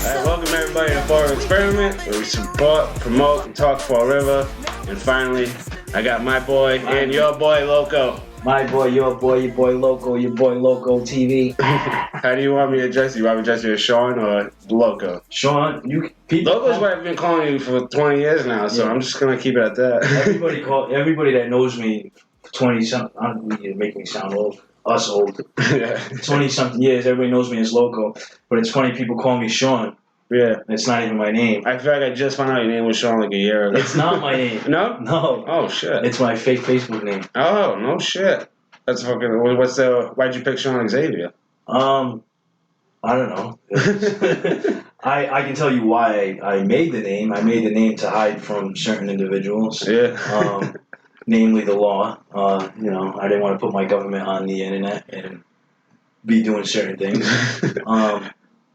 Alright, welcome everybody to FRE Experiment, where we support, promote, and talk forever. And finally, I got my boy and your boy Loco. My boy, your boy Loco TV. How do you want me to address you? You want me to address you as Sean or Loco? Sean, Loco's what I've been calling you for 20 years now, so yeah. I'm just gonna keep it at that. Everybody that knows me for 20-something, I don't need to make me sound old. Us old. Yeah. 20-something years, everybody knows me as Loco. But it's funny, people call me Sean. Yeah. It's not even my name. I feel like I just found out your name was Sean like a year ago. It's not my name. No? No. Oh, shit. It's my fake Facebook name. Oh, no shit. That's fucking... Why'd you pick Sean Xavier? I don't know. I can tell you why I made the name. I made the name to hide from certain individuals. Yeah. Namely the law. I didn't want to put my government on the internet and be doing certain things.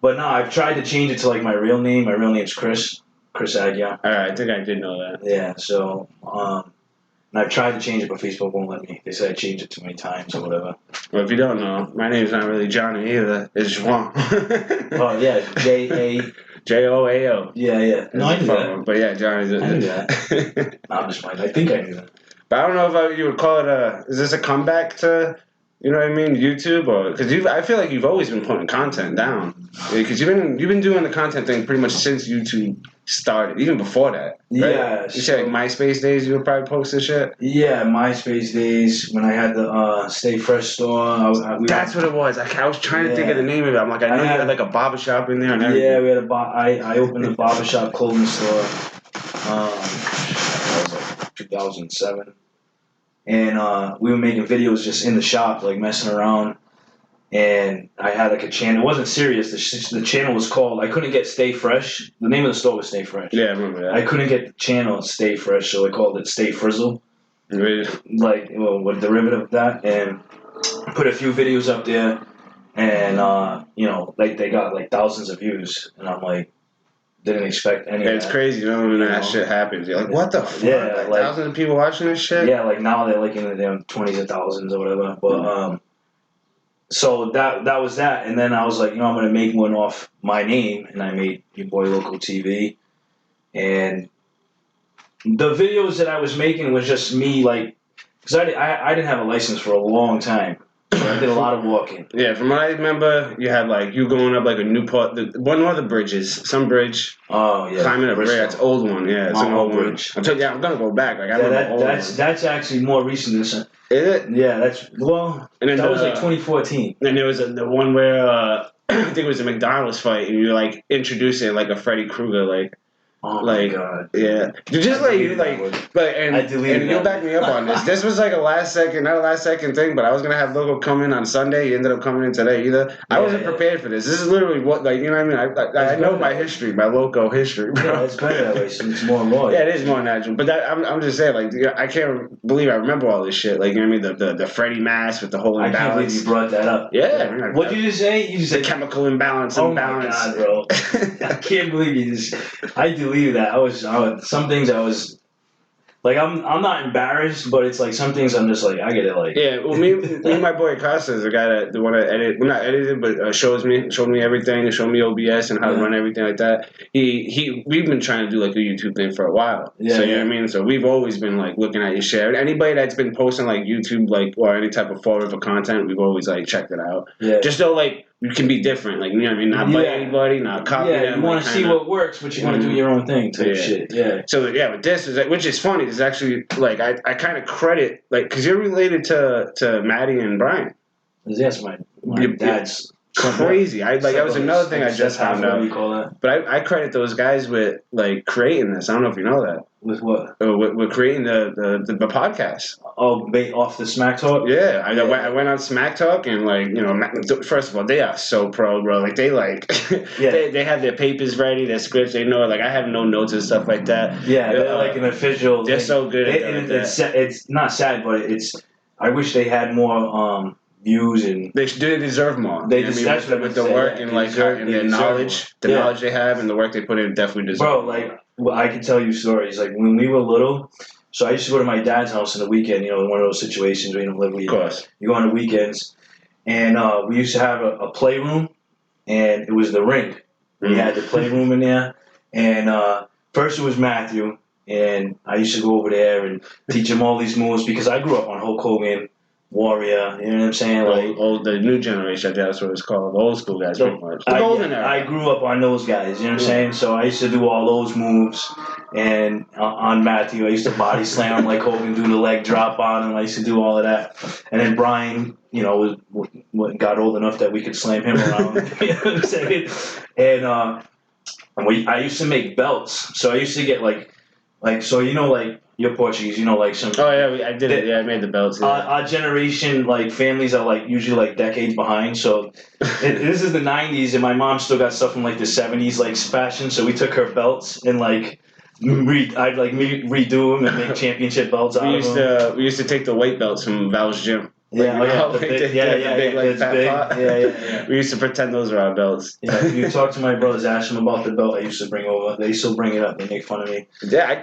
But no, I've tried to change it to like my real name. My real name's Chris Aguiar. I think I did know that. Yeah, so and I've tried to change it, but Facebook won't let me. They said I changed it too many times or whatever. Well, if you don't know, my name's not really Johnny either. It's Juan. Oh yeah, Joao. Yeah. No, I knew that. But yeah, Johnny's. I knew that. No, I'm just playing. I think I knew that. But I don't know if you would call it is this a comeback to, you know what I mean, YouTube? Or because I feel like you've always been putting content down. Because you've been doing the content thing pretty much since YouTube started, even before that. Right? Yeah. You said like MySpace days you were probably posting shit? Yeah, MySpace days when I had the Stay Fresh store. That's what it was. I was trying to think of the name of it. I'm like, I know you had like a barbershop in there and everything. Yeah, we had I opened a barbershop clothing store. That was like 2007. And we were making videos just in the shop, like messing around. And I had like a channel. It wasn't serious. The channel was called, I couldn't get Stay Fresh. The name of the store was Stay Fresh. Yeah, I remember that. I couldn't get the channel Stay Fresh, so I called it Stay Frizzle. Really? Like, what derivative of that. And put a few videos up there. And, like they got like thousands of views. And I'm like, didn't expect any of that. It's crazy, when that shit happens. You're like, what the fuck? Yeah, like thousands of people watching this shit? Yeah, like now they're like in the 20s of thousands or whatever. But so that was that, and then I was like, I'm gonna make one off my name, and I made Your Boy Loco TV, and the videos that I was making was just me, like, because I didn't have a license for a long time. So I did a lot of walking. Yeah, from what I remember, you had like you going up like a Newport, one of the bridges, some bridge. Oh yeah, climbing a bridge. That's an old one. Yeah, it's an old bridge. I'm gonna go back. Like I remember that's actually more recent than this. Is it? Yeah, and then that was like 2014. And there was the one where I think it was a McDonald's fight, and you like introducing like a Freddy Krueger like. Oh my god! Yeah, just and you'll back me up on this. This was like not a last second thing, but I was gonna have Loco come in on Sunday. He ended up coming in today. I wasn't prepared for this. This is literally what, like, you know what I mean? I know my history, my Loco history. Bro. Yeah, it's better that way. So it's more loyal. Yeah, it is more natural. But I'm just saying, like, I can't believe I remember all this shit. Like, you know what I mean? The Freddy mask with the whole imbalance. I can't believe you brought that up. Yeah. What did you just say? You just said chemical imbalance. Oh my god, bro! I can't believe you just. I deleted that. Some things I was like, I'm not embarrassed, but it's like some things I'm just like, I get it. Like, yeah, well, me and my boy Costa is the guy the one that edit, well, not edited, but showed me everything, showed me OBS and how to run everything like that. We've been trying to do like a YouTube thing for a while. Yeah, so you know what I mean. So we've always been like looking at your share. Anybody that's been posting like YouTube like or any type of forever content, we've always like checked it out. Yeah, just so like. You can be different, like, you know what I mean? Not bite anybody, not copy them. Yeah, you want to see what works, but you want to do your own thing type shit. Yeah. So, yeah, with this, which is funny, is actually, like, I kind of credit, like, because you're related to Maddie and Brian. Yes, my dad's... Crazy. That was another thing I just found out. What do you call that? But I credit those guys with, like, creating this. I don't know if you know that. With what? With creating the podcast. Oh, off the Smack Talk? Yeah. I went on Smack Talk and, like, first of all, they are so pro, bro. Like, they, like, they have their papers ready, their scripts, they know, like, I have no notes and stuff like that. Yeah, they're like an official. They're so good at that. It's not sad, but I wish they had more, views and they deserve more. They just with the work and like and their knowledge, knowledge they have and the work they put in definitely deserve. Bro, like I can tell you stories. Like when we were little, so I used to go to my dad's house on the weekend. One of those situations where you don't live with you. Of course, you go on the weekends, and we used to have a playroom, and it was the ring. We had the playroom in there, and first it was Matthew, and I used to go over there and teach him all these moves because I grew up on Hulk Hogan, Warrior, you know what I'm saying? Like the new generation, that's what it's called. The old school guys, pretty much. The golden era. I grew up on those guys, you know what I'm saying? So I used to do all those moves, and on Matthew, I used to body slam him like Hogan, do the leg drop on him. I used to do all of that. And then Brian, you know, got old enough that we could slam him around. You know what I'm saying? And I used to make belts. So I used to get like so, you know, like, you're Portuguese, you know, like some. Oh yeah, I did it. Yeah, I made the belts. Yeah. Our generation, like families, are like usually like decades behind. So this is the '90s, and my mom still got stuff from like the '70s, like fashion. So we took her belts and like I'd like redo them and make championship belts out of them. We used to take the weight belts from Val's gym. Yeah, the big fat pot. Yeah. We used to pretend those were our belts. Yeah, if you talk to my brothers, ask them about the belt I used to bring over. They still bring it up. They make fun of me. Yeah, I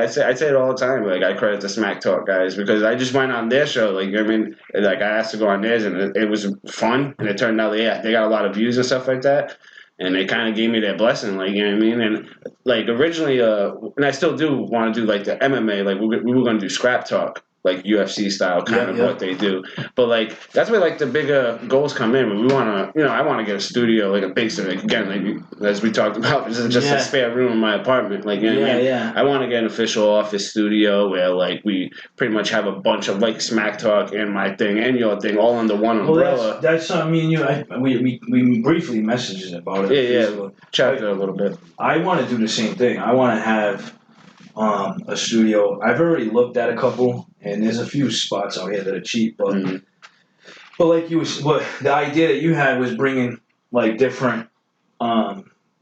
say it all the time. Like, I credit the Smack Talk guys because I just went on their show. Like, I mean, like, I asked to go on theirs, and it was fun. And it turned out, they got a lot of views and stuff like that. And they kind of gave me their blessing, like, you know what I mean? And, like, originally, and I still do want to do, like, the MMA. Like, we were going to do Scrap Talk, like UFC style kind of what they do. But like that's where like the bigger goals come in. We want to, I want to get a studio, like a big studio. Like, again, like as we talked about, this is just a spare room in my apartment. Like, you know what I mean? I want to get an official office studio where like we pretty much have a bunch of like Smack Talk and my thing and your thing all under one umbrella. Well, that's something me and you. We briefly messaged about it. Yeah. Chatted a little bit. I want to do the same thing. I want to have a studio. I've already looked at a couple, and there's a few spots out here that are cheap, but like the idea that you had was bringing like different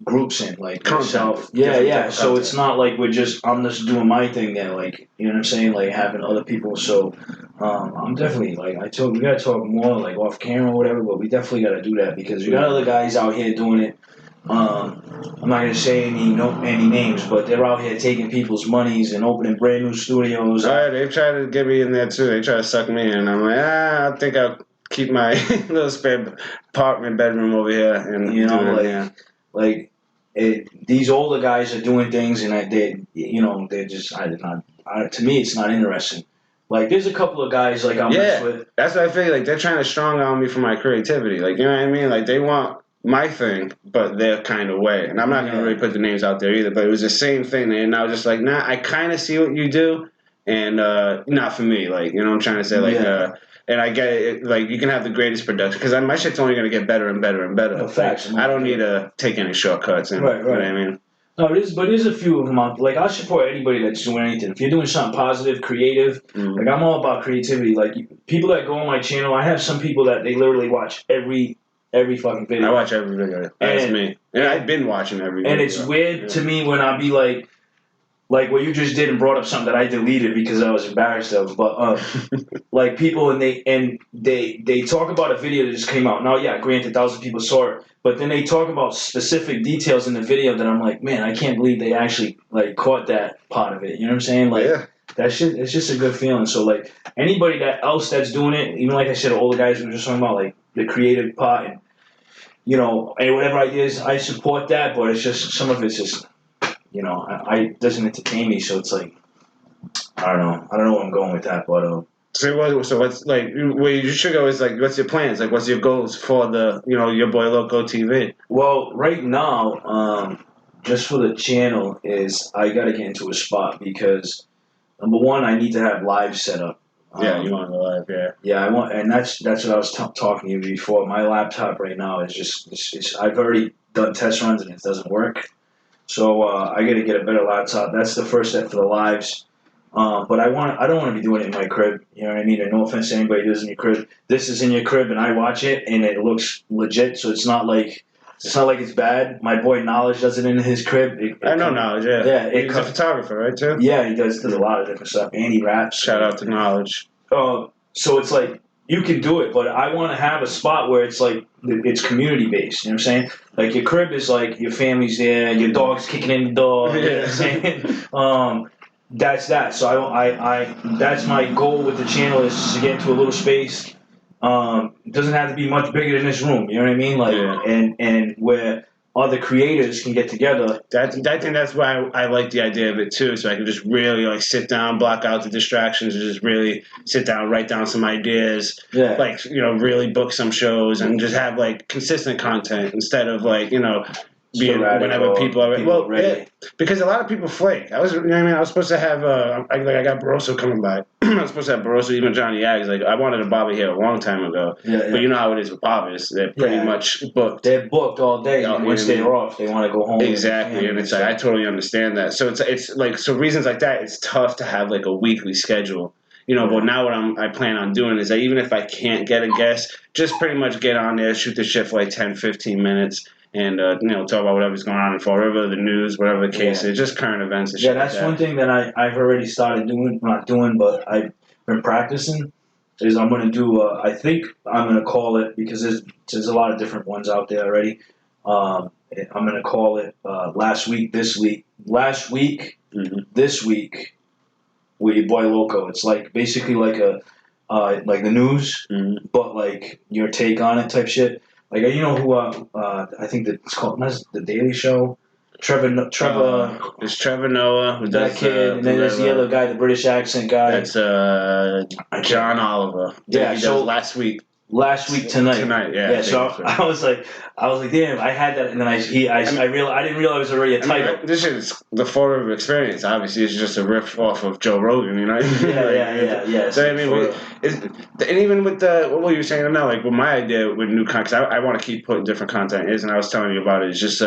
groups in, like yourself. Yeah. So it's not like I'm just doing my thing there, like, you know what I'm saying, like having other people. So I'm definitely like we gotta talk more like off camera or whatever, but we definitely gotta do that because we got other guys out here doing it. I'm not gonna say any names, but they're out here taking people's monies and opening brand new studios. They try to get me in there too. They try to suck me in. I'm like, I think I'll keep my little spare apartment bedroom over here, and these older guys are doing things, and they're just to me it's not interesting. Like, there's a couple of guys like I'm with. That's what I feel like. They're trying to strong arm me for my creativity. Like, you know what I mean? Like, they want my thing, but their kind of way. And I'm not going to really put the names out there either, but it was the same thing. And I was just like, nah, I kind of see what you do, and not for me. Like, you know what I'm trying to say? Like, and I get it. Like, you can have the greatest production, because my shit's only going to get better and better and better. No, facts. I don't need to take any shortcuts. And, right. You know what I mean? No, there's a few of them out. Like, I support anybody that's doing anything. If you're doing something positive, creative, like, I'm all about creativity. Like, people that go on my channel, I have some people that they literally watch every fucking video. I watch every video. That's me. And I've been watching every video. And it's weird to me when I be like what you just did and brought up something that I deleted because I was embarrassed of. But like, people and they talk about a video that just came out. Now, yeah, granted, thousands of people saw it, but then they talk about specific details in the video that I'm like, man, I can't believe they actually like caught that part of it. You know what I'm saying? Like, that shit, it's just a good feeling. So like, anybody else that's doing it, even like I said, all the guys we were just talking about, like the creative part and and whatever ideas, I support that, but it's just, some of it's just, it doesn't entertain me, so it's like, I don't know where I'm going with that, but So what's like where you should go is like, what's your plans? Like, what's your goals for the your boy Loco TV? Well, right now, just for the channel is I gotta get into a spot because number one, I need to have live set up. You want to go live, Yeah, I want, and that's what I was talking to you before. My laptop right now is just I've already done test runs and it doesn't work, so I got to get a better laptop. That's the first step for the lives. But I don't want to be doing it in my crib. You know what I mean? And no offense to anybody who does in your crib. This is in your crib, and I watch it, and it looks legit. So it's not like it's bad. My boy Knowledge does it in his crib. I know Knowledge, Yeah, he's a photographer, right, too? Yeah, he does a lot of different stuff. And he raps. Shout out to Knowledge. So it's like, you can do it, but I want to have a spot where it's like, it's community based. You know what I'm saying? Like, your crib is like, your family's there, your dog's kicking in the door. You know what I'm saying? That's that. So I that's my goal with the channel, is to get into a little space. It doesn't have to be much bigger than this room. You know what I mean? Like, and where other creators can get together. I think that's why I like the idea of it too. So I can just really like sit down, block out the distractions, and just really sit down, write down some ideas. Yeah. Like really book some shows and just have like consistent content instead of like being whenever people are ready. Yeah, because a lot of people flake. I was I was supposed to have I got Barroso coming by. I was supposed to have Barroso, even Johnny Yags. Like I wanted a barber here a long time ago. Yeah. But you know how it is with barbers. They're pretty much booked. They're booked all day. Once they're off, they want to go home. Exactly, and it's like I totally understand that. So it's like reasons like that. It's tough to have like a weekly schedule. But now what I plan on doing is that even if I can't get a guest, just pretty much get on there, shoot the shit for like 10, 15 minutes. And talk about whatever's going on in Fall River, the news, whatever the case is, just current events and shit. Yeah, that's one thing that I've already started doing. Not doing, but I've been practicing. Is I'm going to do. I think I'm going to call it, because there's a lot of different ones out there already. I'm going to call it last week, this week, this week with your boy Loco. It's like basically like a like the news, but like your take on it type shit. Like, you know who, I think that it's called, that's The Daily Show? Trevor. It's Trevor Noah. Who that does, kid, and then there's the other guy, the British accent guy. That's John Oliver. Yeah, so last week. Tonight, yeah. So I was like, damn, I had that, and then I didn't realize it was already a title. This is the Fall River experience. Obviously, it's just a riff off of Joe Rogan, Yeah. So I mean, and even with what you were saying now, like with my idea with new content, I want to keep putting different content in, and I was telling you about it. It's just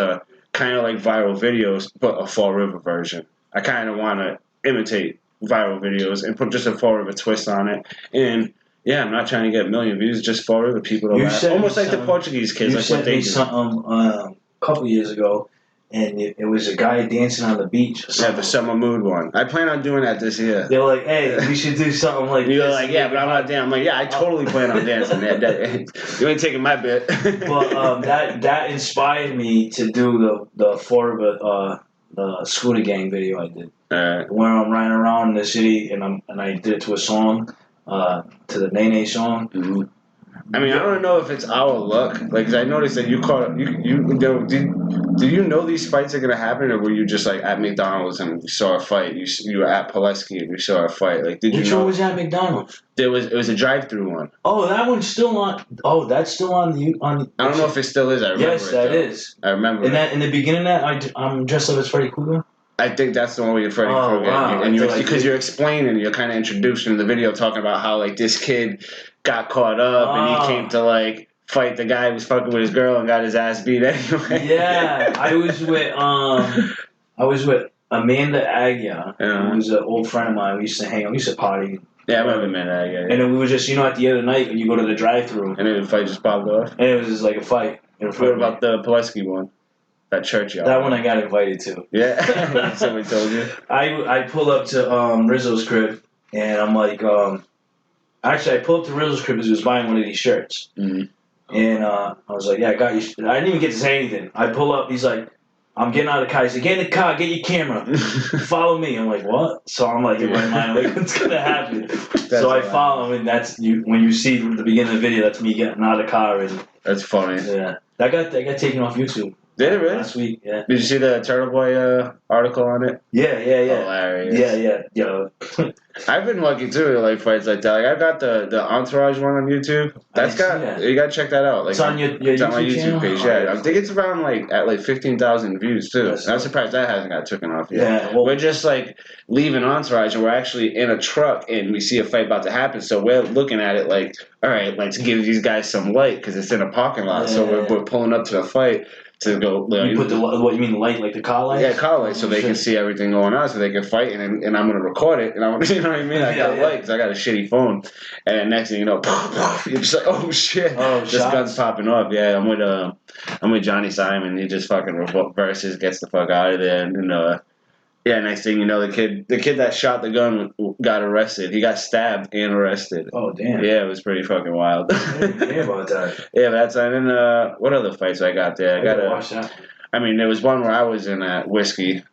kind of like viral videos, but a Fall River version. I kind of want to imitate viral videos and put just a Fall River twist on it, and. Yeah, I'm not trying to get a million views, just for the people to laugh. Almost like the Portuguese kids, like what they do. You sent me something a couple years ago, and it was a guy dancing on the beach. Yeah, the summer mood one. I plan on doing that this year. They were like, hey, we should do something like You're like, yeah, but I'm not dancing. I'm like, yeah, I totally plan on dancing. You ain't taking my bit. But that inspired me to do the Fall the scooter gang video I did. Where I'm riding around in the city, and I did it to a song. To the Nene song. Mm-hmm. I mean, I don't know if it's our luck. Like, 'cause I noticed that you caught. Did you know these fights are gonna happen, or were you just like at McDonald's and you saw a fight? You were at Pulaski and you saw a fight. Like, did Which you know? one was at McDonald's? It was a drive-through one. Oh, that one's still on. Oh, that's still on the. I don't know if it still is. I remember. Yes, that is. I remember. In the beginning of that, I'm dressed up as Freddy Krueger. I think that's the one where you're Freddy Krueger. Wow. And you're explaining, you're kind of introducing the video, talking about how like this kid got caught up and he came to like fight the guy who was fucking with his girl and got his ass beat anyway. Yeah, I was with Amanda Aguiar, who was an old friend of mine. We used to hang out. We used to party. Yeah, I remember Amanda Aguiar. And then we were just, at the end of the night when you go to the drive-thru. And then the fight just popped off. And it was just like a fight. What about the Pulaski one? That churchyard. That one I got invited to. Yeah, somebody told you. I pull up to Rizzo's crib, and I'm like, actually I pulled up to Rizzo's crib because he was buying one of these shirts, and I was like, yeah, I got you. I didn't even get to say anything. I pull up, he's like, I'm getting out of the car. He's like, get in the car, get your camera, follow me. I'm like, what? So I'm like in my mind, like, what's gonna happen? So I follow him, and that's you. When you see the beginning of the video, that's me getting out of the car, and that's funny. Yeah, that got taken off YouTube. Did it really? Last week, yeah. Did you see the Turtle Boy article on it? Yeah. Hilarious. Yeah. I've been lucky too to like fights like that. Like I've got the Entourage one on YouTube. You gotta check that out. Like it's on your it's on my YouTube page. Yeah, right. I think it's around at 15,000 views too. And I'm surprised that hasn't got taken off yet. Yeah, well, we're just like leaving Entourage and we're actually in a truck and we see a fight about to happen. So we're looking at it like, all right, let's give these guys some light because it's in a parking lot. So we're pulling up to the fight. To go, you put what you mean the light, like the car light? Yeah, car light, so they can see everything going on, so they can fight, and I'm gonna record it, and you know what I mean? I got light because I got a shitty phone, and next thing you know, you're just like, oh shit, just guns popping off. Yeah, I'm with Johnny Simon. He just fucking reverses, gets the fuck out of there, and yeah, next thing you know, the kid that shot the gun got arrested. He got stabbed and arrested. Oh, damn. Yeah, it was pretty fucking wild. I didn't hear about that. Yeah, that's and then what other fights I got there? I gotta watch that. I mean, there was one where I was in at Whiskey,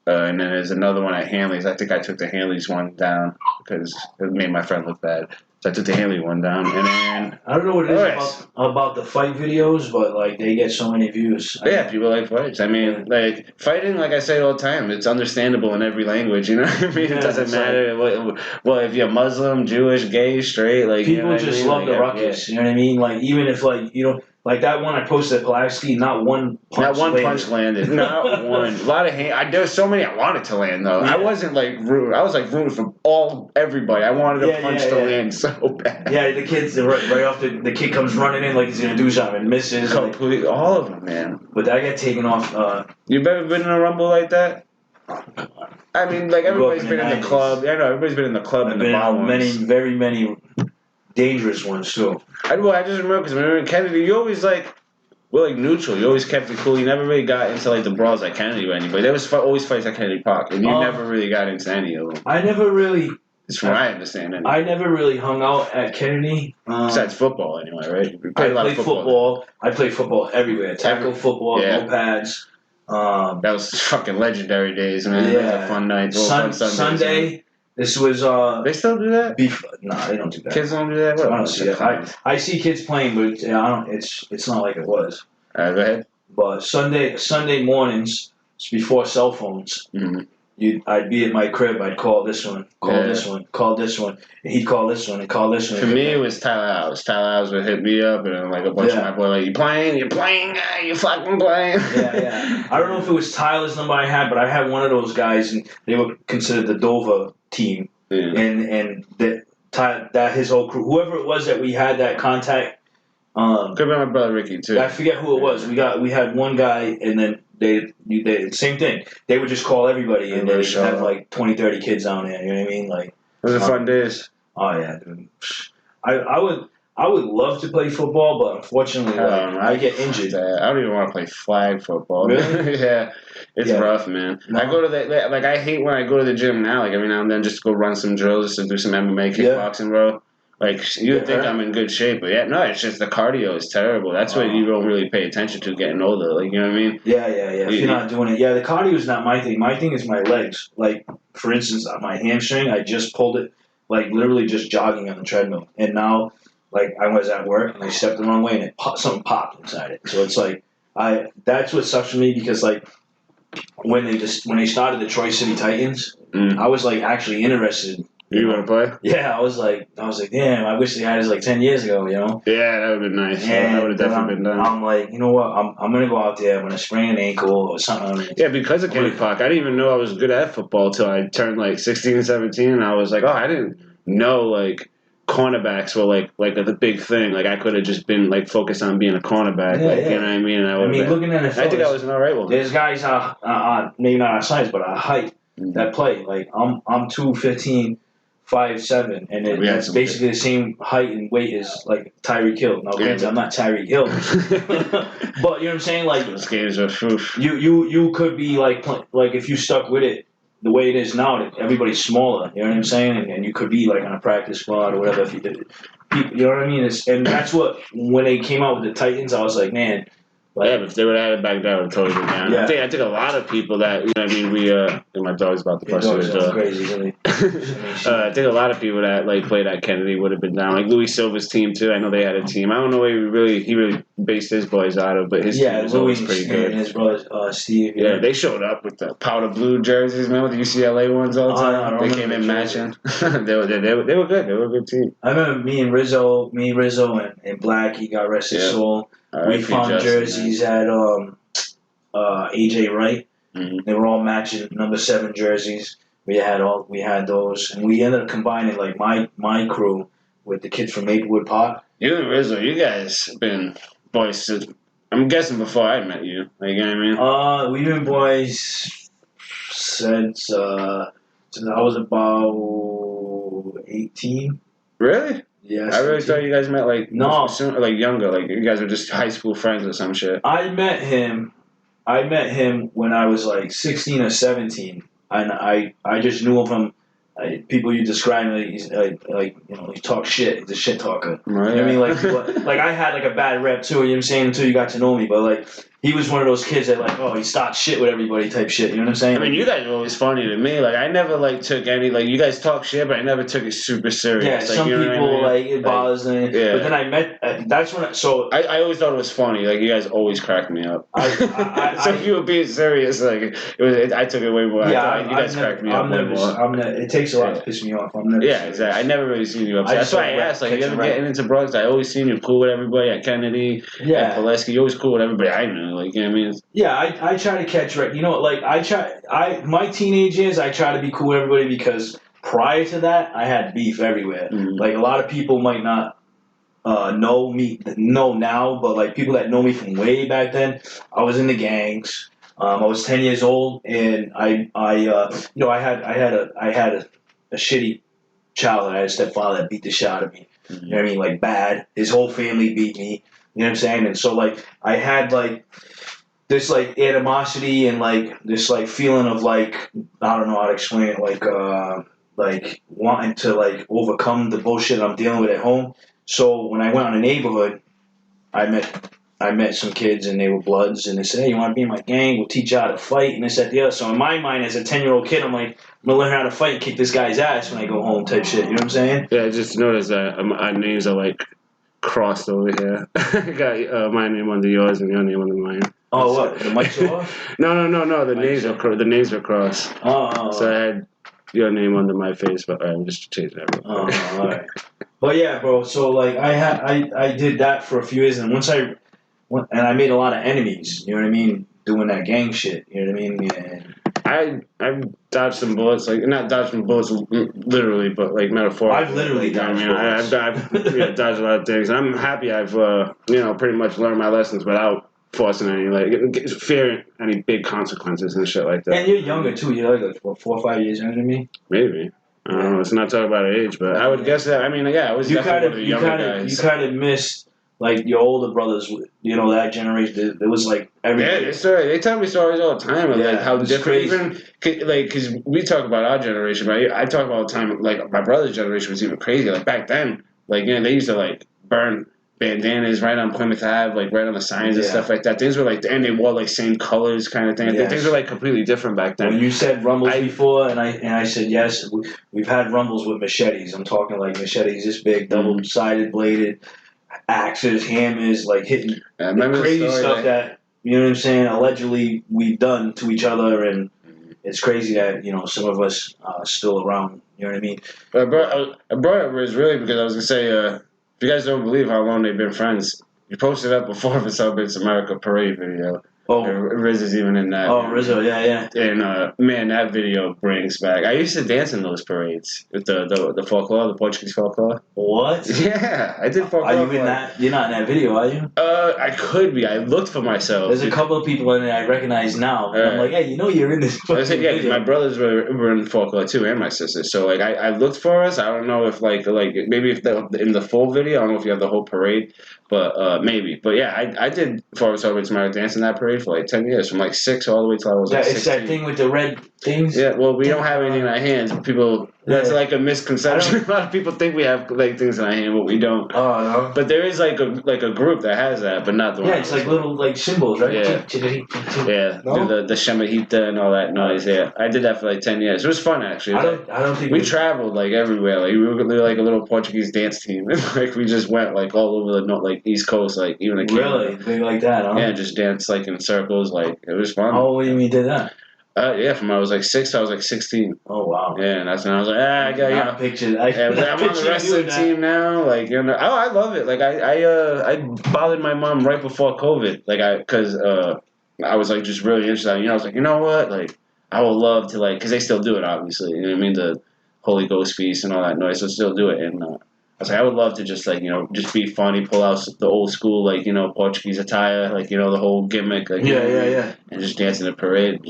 and then there's another one at Hanley's. I think I took the Hanley's one down because it made my friend look bad. So I took the Haley one down, and then I don't know what it is about the fight videos, but like they get so many views. People like fights. I mean, like fighting, like I say all the time, it's understandable in every language. You know what I mean? It doesn't matter well if you're Muslim, Jewish, gay, straight. Like people just love the ruckus. You know what I mean? Like even if like that one I posted at Pulaski, not one punch landed. Not one. A lot of there was so many I wanted to land though. Yeah. I wasn't like rooting. I was like rooting for everybody. I wanted a punch to land so bad. Yeah, the kids right off the kid comes running in like he's gonna do something and misses. Completely, all of them, man. But I got taken off. You've ever been in a rumble like that? I mean, like everybody's been in the club. I know everybody's been in the club and the bar ones. Very many dangerous ones too. I just remember because when we were in Kennedy, you always we're neutral. You always kept it cool. You never really got into the brawls at Kennedy or anybody. There was always fights at Kennedy Park, and you never really got into any of them. I never really. It's from what I understand. Anyway. I never really hung out at Kennedy. Besides football, anyway, right? I played football. I played football everywhere. Tackle football, no pads. That was fucking legendary days, man. Yeah. Fun nights. Sunday. This was They still do that? Nah, they don't do that. Kids don't do that? I don't see it. I see kids playing, but I don't. It's not like it was. Alright, go ahead. But Sunday mornings, before cell phones, I'd be at my crib. I'd call this one, this one, call this one, and he'd call this one and call this one. For me, it was Tyler House. Tyler House would hit me up, and then a bunch of my boys you playing, you fucking playing. Yeah. I don't know if it was Tyler's number I had, but I had one of those guys, and they were considered the Dover team, and that his whole crew, whoever it was that we had that contact. Could be my brother Ricky too. I forget who it was. We had one guy, and then they same thing. They would just call everybody, and they'd have 20, 30 kids down there. You know what I mean? Like those are fun days. Oh yeah, dude. I would love to play football, but unfortunately, I get injured. I don't even want to play flag football. Really? Yeah, it's rough, man. No. I go to I hate when I go to the gym now. Every now and then, just to go run some drills, just to do some MMA, kickboxing, bro. You'd think I'm in good shape, but it's just the cardio is terrible. That's what you don't really pay attention to getting older. You know what I mean? Yeah. If you're not doing it, the cardio is not my thing. My thing is my legs. For instance, my hamstring, I just pulled it, literally just jogging on the treadmill, and now. I was at work and I stepped the wrong way and something popped inside it. So it's that's what sucks for me because when they started the Troy City Titans, I was actually interested. You want to play? Yeah, I was like, damn, I wish they had us 10 years ago, you know? Yeah, that would have been nice. That would have definitely been done. I'm like, you know what? I'm gonna go out there. I'm gonna sprain an ankle or something. Yeah, because of Kennedy Park, I didn't even know I was good at football till I turned 16 and 17, and I was like, I didn't know cornerbacks were the big thing. I could have just been focused on being a cornerback. You know what I mean? Looking at it, I think I was an alright one. There's guys maybe not our size, but our height that play. I'm 215, 5'7", and it's basically the same height and weight as Tyreek Hill. Now, granted, I'm not Tyreek Hill, but you know what I'm saying? Those games are oof. You could be if you stuck with it. The way it is now, everybody's smaller. You know what I'm saying? And you could be on a practice squad or whatever if you did it. You know what I mean? And that's what when they came out with the Titans, I was like, man. But if they would have had it back then, I would have totally been down. Yeah. I think a lot of people that my dog's about to bust his dog. Crazy, really. I think a lot of people that played at Kennedy would have been down. Louis Silva's team too. I know they had a team. I don't know where he really based his boys out of, but his team was always pretty good. And his brother Steve. Yeah, they showed up with the powder blue jerseys, man, with the UCLA ones all the time. They came in matching. They were good. They were a good team. I remember me, Rizzo, and Black. He got rest his soul. We found jerseys at AJ Wright. Mm-hmm. They were all matching number 7 jerseys. We had those, and we ended up combining my crew with the kids from Maplewood Park. You and Rizzo, you guys have been boys. I'm guessing before I met you. You know what I mean? We've been boys since I was about 18. Really? Yes, I really thought you guys met younger, you guys were just high school friends or some shit. I met him when I was 16 or 17, and I just knew of him. People you describe he's he talks shit. He's a shit talker. Right. You know what I mean? I had a bad rep too. You know what I'm saying? Until you got to know me, but he was one of those kids that like, oh, he starts shit with everybody type shit. You know what I'm saying? I mean, you guys were always funny to me. Like, I never like took any like you guys talk shit, but I never took it super serious. Yeah, like, some you know people what I mean? like it bothers them. Yeah. But then I met. That's when. I always thought it was funny. Like, you guys always cracked me up. So if you were being serious, like it was, I took it way more. Yeah, you guys cracked me up way more. It takes a lot to piss me off. I'm never. Yeah, exactly. I never really seen you upset. That's why I asked. Like, you ever getting into Brooks? I always seen you cool with everybody at Kennedy. Yeah. At Pulaski, you always cool with everybody. I knew. Like, you know what I mean? Yeah, I try to catch right. You know, like my teenage years, I try to be cool with everybody because prior to that, I had beef everywhere. Mm-hmm. Like a lot of people might not know now, but like people that know me from way back then, I was in the gangs. I was 10 years old, and I had a shitty childhood. I had a stepfather that beat the shit out of me. Mm-hmm. You know what I mean? Like bad. His whole family beat me. You know what I'm saying? And so like I had like this like animosity and like this like feeling of like I don't know how to explain it, like wanting to like overcome the bullshit I'm dealing with at home. So when I went on a neighborhood, I met some kids and they were Bloods and they said, hey, you want to be in my gang? We'll teach you how to fight and this, that, the other. So in my mind as a 10-year-old kid, I'm like, I'm going to learn how to fight and kick this guy's ass when I go home type shit. You know what I'm saying? Yeah, I just noticed that our names are like crossed over here. I got my name under yours and your name under mine. Oh, what? The mics are off? No. The names are crossed. Oh. So I had your name under my face, but I'm just changing that. Oh, all right. But yeah, bro. So like I did that for a few years, and I made a lot of enemies. You know what I mean? Doing that gang shit. You know what I mean? And I dodged some bullets, like not dodged some bullets literally, but like metaphorically. I've literally dodged bullets. I've dodged a lot of things. I'm happy I've pretty much learned my lessons without forcing any fearing any big consequences and shit like that. And you're younger too. You're like 4 or 5 years younger than me. Maybe. I don't know. Let's not talk about age, but I would guess that. I mean, yeah, I was definitely one of the younger guys. You kind of missed like your older brothers. You know that generation. It was like everything. Yeah, they tell me stories all the time of like how different. Even like because we talk about our generation, but I talk about all the time. Like my brother's generation was even crazy. Like back then, like they used to like burn bandanas right on Plymouth Ave, like right on the signs and stuff like that. Things were like, and they wore like same colors kind of thing. Yes. Things were like completely different back then. When you said rumbles before, and I said yes, we've had rumbles with machetes. I'm talking like machetes this big, double-sided bladed, axes, hammers, like hitting crazy stuff that you know what I'm saying. Allegedly, we've done to each other, and it's crazy that some of us are still around. You know what I mean? I brought up Riz really because I was gonna say. If you guys don't believe how long they've been friends, you posted up before the Celebrates America parade video. Oh, Riz is even in that. Oh, Rizzo, yeah. And man, that video brings back. I used to dance in those parades with the folklore, the Portuguese folklore. What? Yeah, I did folklore. Are you in that? You're not in that video, are you? I could be. I looked for myself. There's a couple of people in it I recognize now. And I'm like, hey, you're in this. I said, yeah, my brothers were in folklore too, and my sisters. So like, I looked for us. I don't know if like maybe if in the full video, I don't know if you have the whole parade. But maybe. But yeah, I did Forward Celebrates America dance in that parade for like 10 years, from like 6 all the way till I was like 16. It's that thing with the red things? Yeah, well, we don't have anything in our hands. People, that's like a misconception. A lot of people think we have like things in our hand, but we don't. Oh, no. But there is like a group that has that, but not the one. Yeah, it's like little like symbols, right? Yeah, no? the Shemahita and all that noise. Yeah, I did that for like 10 years. It was fun actually. I don't think we traveled like everywhere. Like we were like a little Portuguese dance team. Like we just went like all over the East Coast, like even like really big like that, huh? Yeah, just dance like in circles. Like it was fun. How old were you when you did that? Yeah, from I was like 6 to I was like 16. Oh wow! Yeah, and that's when I was like, I got pictures. I'm on the rest of the team now. Like oh, I love it. Like I bothered my mom right before COVID. Like because I was like just really interested. I was like, you know what? Like I would love to because they still do it obviously. You know what I mean? The Holy Ghost feast and all that noise. So still do it and. I was like, I would love to just just be funny, pull out the old school Portuguese attire, the whole gimmick, yeah, and just dance in the parade.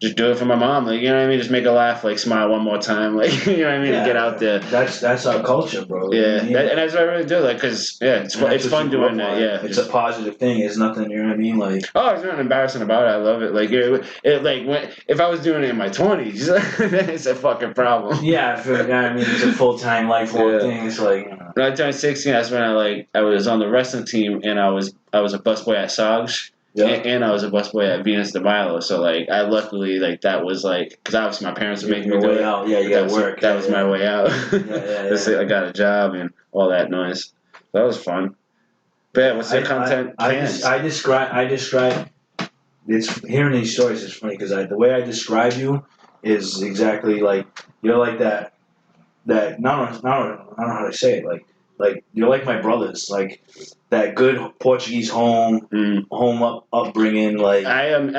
Just do it for my mom, you know what I mean? Just make her laugh, smile one more time, you know what I mean? Yeah, to get out there. That's our culture, bro. Yeah, and that's what I really do, because it's fun doing that. Yeah, it's a positive thing. It's nothing, you know what I mean? Oh, there's nothing embarrassing about it. I love it. If I was doing it in my 20s, then it's a fucking problem. Yeah, I mean, it's a full-time, lifelong thing. It's when I turned 16, that's when I was on the wrestling team, and I was a busboy at SOGS. And I was a busboy at Venus de Milo, so like I luckily like that was like because obviously my parents were making me do it. Out. Yeah, you got work. That was my way out. I got a job and all that noise. That was fun. But yeah, what's your content plans? I describe. It's hearing these stories is funny because the way I describe you is exactly like you're like that. I don't know how to say it. Like you're like my brothers. Like that good Portuguese home upbringing. Like I've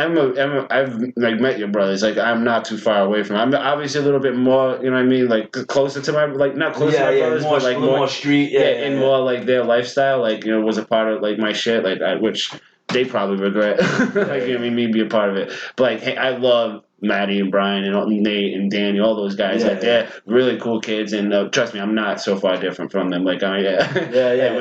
like met your brothers. Like I'm not too far away from. I'm obviously a little bit more. You know what I mean? Like closer to my not closer to my brothers, more, but like more street. And more like their lifestyle. Like was a part of like my shit. Like which they probably regret. Like me be a part of it. But like hey, I love Maddie and Brian and Nate and Danny, all those guys. They're really cool kids. And trust me, I'm not so far different from them. Like I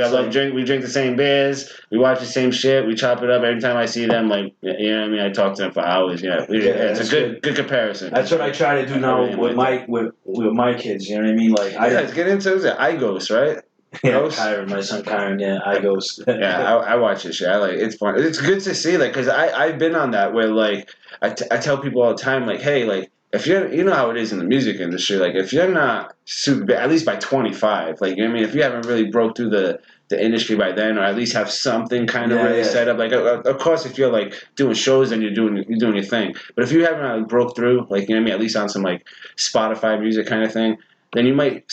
love drink. We drink the same beers. We watch the same shit. We chop it up every time I see them. Like you know what I mean. I talk to them for hours. It's a good comparison. That's what I try to do now with my kids. You know what I mean? Like let's get into it. iGhost, right? Yeah, Kyron, my son Kyron. Yeah, iGhost. I watch this shit. I like it's fun. It's good to see like because I've been on that where like I tell people all the time like hey like if you're you know how it is in the music industry like if you're not super at least by 25 like you know what I mean if you haven't really broke through the industry by then or at least have something kind of really set up like of course if you're like doing shows and you're doing your thing but if you haven't really broke through like you know what I mean at least on some like Spotify music kind of thing. Then you might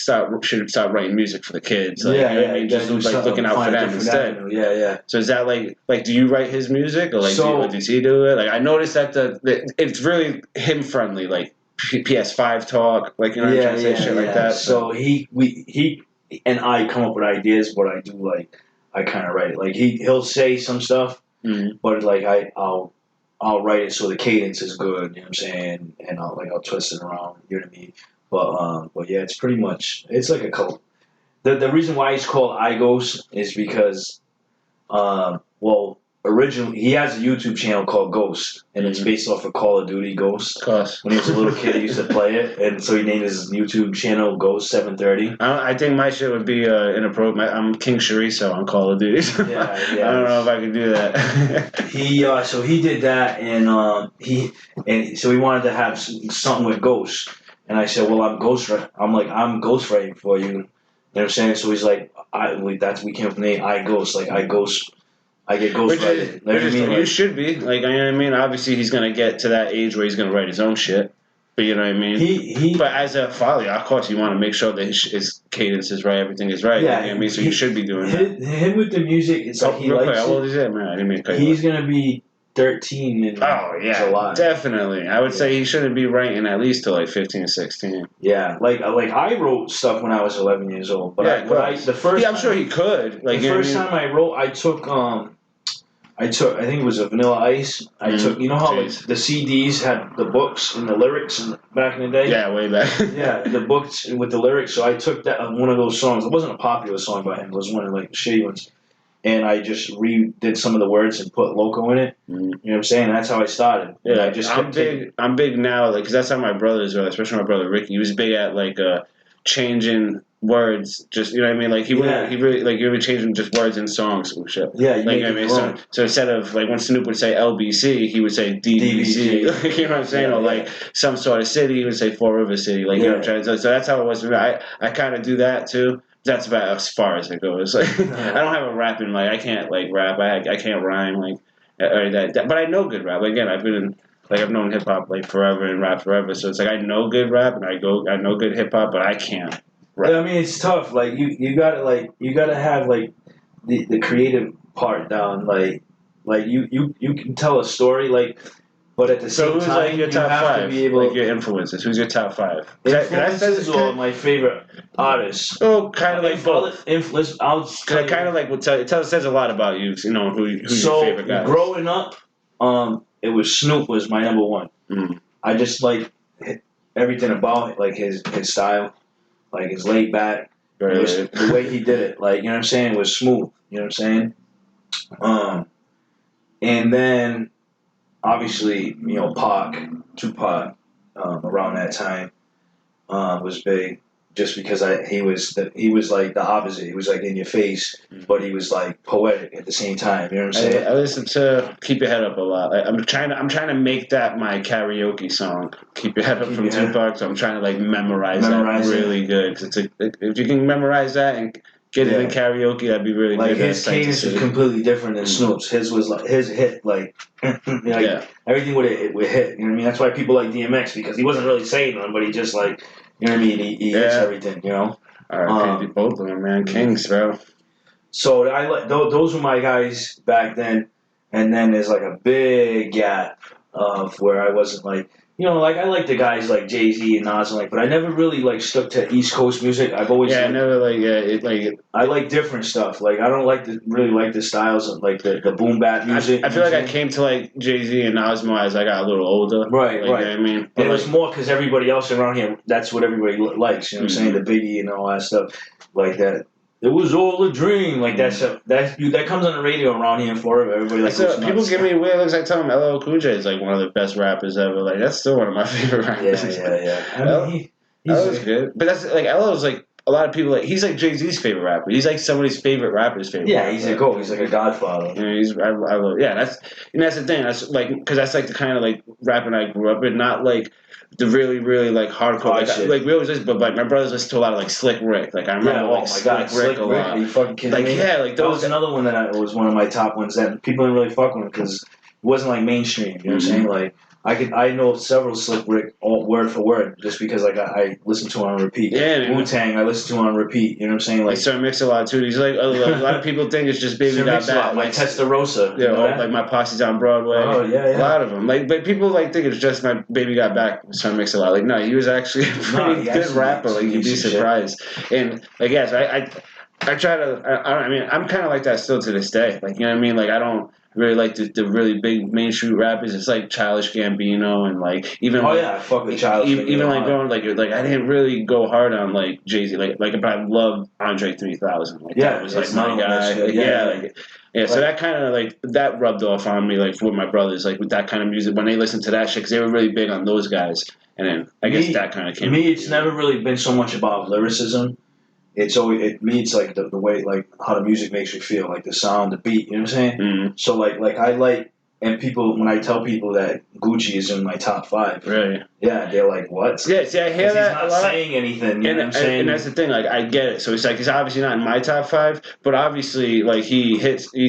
should start writing music for the kids. Like, you know what I mean? Just like looking out for them instead. Yeah. So is that like do you write his music or like does he do it? Like I noticed that it's really him friendly, like PS5 talk, like you know what I'm trying to say shit like that. So he and I come up with ideas, but I do like I kind of write it. Like he'll say some stuff, but like I'll write it so the cadence is good. You know what I'm saying? And I'll twist it around. You know what I mean? But yeah, it's pretty much it's like a couple. The reason why he's called iGhost is because originally he has a YouTube channel called Ghost and it's based off of Call of Duty Ghost. When he was a little kid, he used to play it, and so he named his YouTube channel Ghost 730. I think my shit would be inappropriate. I'm King Chorizo on Call of Duty. I don't know if I could do that. So he did that, and so he wanted to have something with Ghost. And I said, well, I'm ghostwriting for you. You know what I'm saying? So he's like, we came up with the name iGhost. Like, I get ghostwriting. You should be. Like, you know what I mean? Obviously, he's going to get to that age where he's going to write his own shit. But you know what I mean? But as a father, of course, you want to make sure that his cadence is right, everything is right. Yeah. You know what I mean? So you should be doing that. Him with the music, it's like he likes it. How old is that, man? I didn't mean to cut you off. He's going to be 13 in July. Definitely. I would say he shouldn't be writing at least till like 15 or 16. Yeah, like I wrote stuff when I was 11 years old, but I'm sure he could. Like the first time I wrote, I took I think it was a Vanilla Ice. I took you know how like the CDs had the books and the lyrics back in the day. Yeah, way back. Yeah, the books with the lyrics. So I took that one of those songs. It wasn't a popular song by him. It was one of like the shitty ones. And I just redid some of the words and put Loco in it. You know what I'm saying? That's how I started. Yeah, I'm big now, like, because that's how my brothers were, especially my brother Ricky. He was big at like changing words. Just you know what I mean? Like he really like you were changing just words in songs and shit. Yeah, like I mean, so instead of like when Snoop would say LBC, he would say DBC. Like, you know what I'm saying? Or like some sort of city, he would say Four River City. Like you know what I'm trying to say. So that's how it was for me. I kind of do that too. That's about as far as it goes. Like I don't have a rapping like I can't like rap. I can't rhyme like or that. But I know good rap. Like, again, I've known hip hop like forever and rap forever. So it's like I know good rap and I know good hip hop, but I can't rap. Yeah, I mean it's tough. Like you gotta have like the creative part down. Like you can tell a story like. But at the same time, like your top five? Like your influences. Who's your top five? Influences or my favorite artists? Oh, kind of like both. Influence. I kind of like will tell. It says a lot about you. You know who's your favorite guy. Growing up, it was Snoop was my number one. I just like everything about it, like his style, like his laid back, the way he did it. Like you know what I'm saying, it was smooth. You know what I'm saying? And then. Obviously, you know, Tupac, around that time, was big. just because he was like the opposite. He was like in your face, but he was like poetic at the same time. You know what I'm saying? I listen to "Keep Your Head Up" a lot. I'm trying to make that my karaoke song. "Keep Your Head Up" from Tupac. So I'm trying to like memorize that really good. Cause it's if you can memorize that and get it in karaoke, that'd be really like good. His cadence was completely different than Snoop's. His was like his hit like, everything would hit. You know what I mean? That's why people like DMX, because he wasn't really saying them, but he just like, you know what I mean? He hits everything. You know. Alright, both of them, man. Kings, bro. So I like those were my guys back then, and then there's like a big gap of where I wasn't like, like I like the guys like Jay-Z and Nas, but I never really like stuck to East Coast music. I've always I never I like different stuff. Like I don't really like the styles of like the boom bap music. I feel like I came to like Jay-Z and Nas more as I got a little older. Right. You know what I mean? And it was more because everybody else around here, that's what everybody likes. You know what I'm saying? The Biggie and all that stuff like that. It was all a dream. Like that comes on the radio around here in Florida. Everybody like people give me weird looks. I tell them LL Cool J is like one of the best rappers ever. Like that's still one of my favorite rappers. Yeah. I mean, LL's good, but that's like LL's like a lot of people like he's like Jay-Z's favorite rapper. He's like somebody's favorite rapper's favorite. Yeah, he's a goat. He's like a godfather. I love. Yeah, that's the thing. That's like because that's like the kind of like rapping I grew up in. Not like the really, really like hardcore. Like we always listen, but like my brothers listen to a lot of like Slick Rick. Like I remember Slick Rick a lot. Are you fucking kidding me? Like that was another one that was one of my top ones that people didn't really fuck with because it wasn't like mainstream. You know what I'm saying? Like I know several Slick Rick word for word just because like I listened to it on repeat. Yeah, Wu-Tang I listened to it on repeat. You know what I'm saying? Like Sir Mix-a-Lot too. He's like a lot of people think it's just Baby Got Back. Like Testarossa. Yeah, like My Posse's on Broadway. Oh yeah. A lot of them. Like, but people like think it's just My Baby Got Back. Sir Mix-a-Lot. Like, no, he was actually a pretty good rapper. Like, you'd be surprised. And like, yes, I try to. I mean, I'm kind of like that still to this day. Like, you know what I mean? Like, I don't really like the really big mainstream rappers. It's like Childish Gambino and like even. Oh yeah, I fuck with Childish. Even like going like I didn't really go hard on like Jay-Z. Like but I loved Andre 3000. Like that was like my guy. So that kind of like that rubbed off on me like with my brothers like with that kind of music when they listened to that shit because they were really big on those guys. And then I guess that kind of came. Me, it's never really been so much about lyricism. It's always it's like the way like how the music makes you feel, like the sound, the beat. You know what I'm saying? Mm-hmm. So like I like, and people when I tell people that Gucci is in my top 5, really? Yeah, they're like, what? Yeah, see, I hear that he's not a lot. Saying anything. You know what I'm saying? And that's the thing. Like I get it. So it's like he's obviously not in my top 5, but obviously like he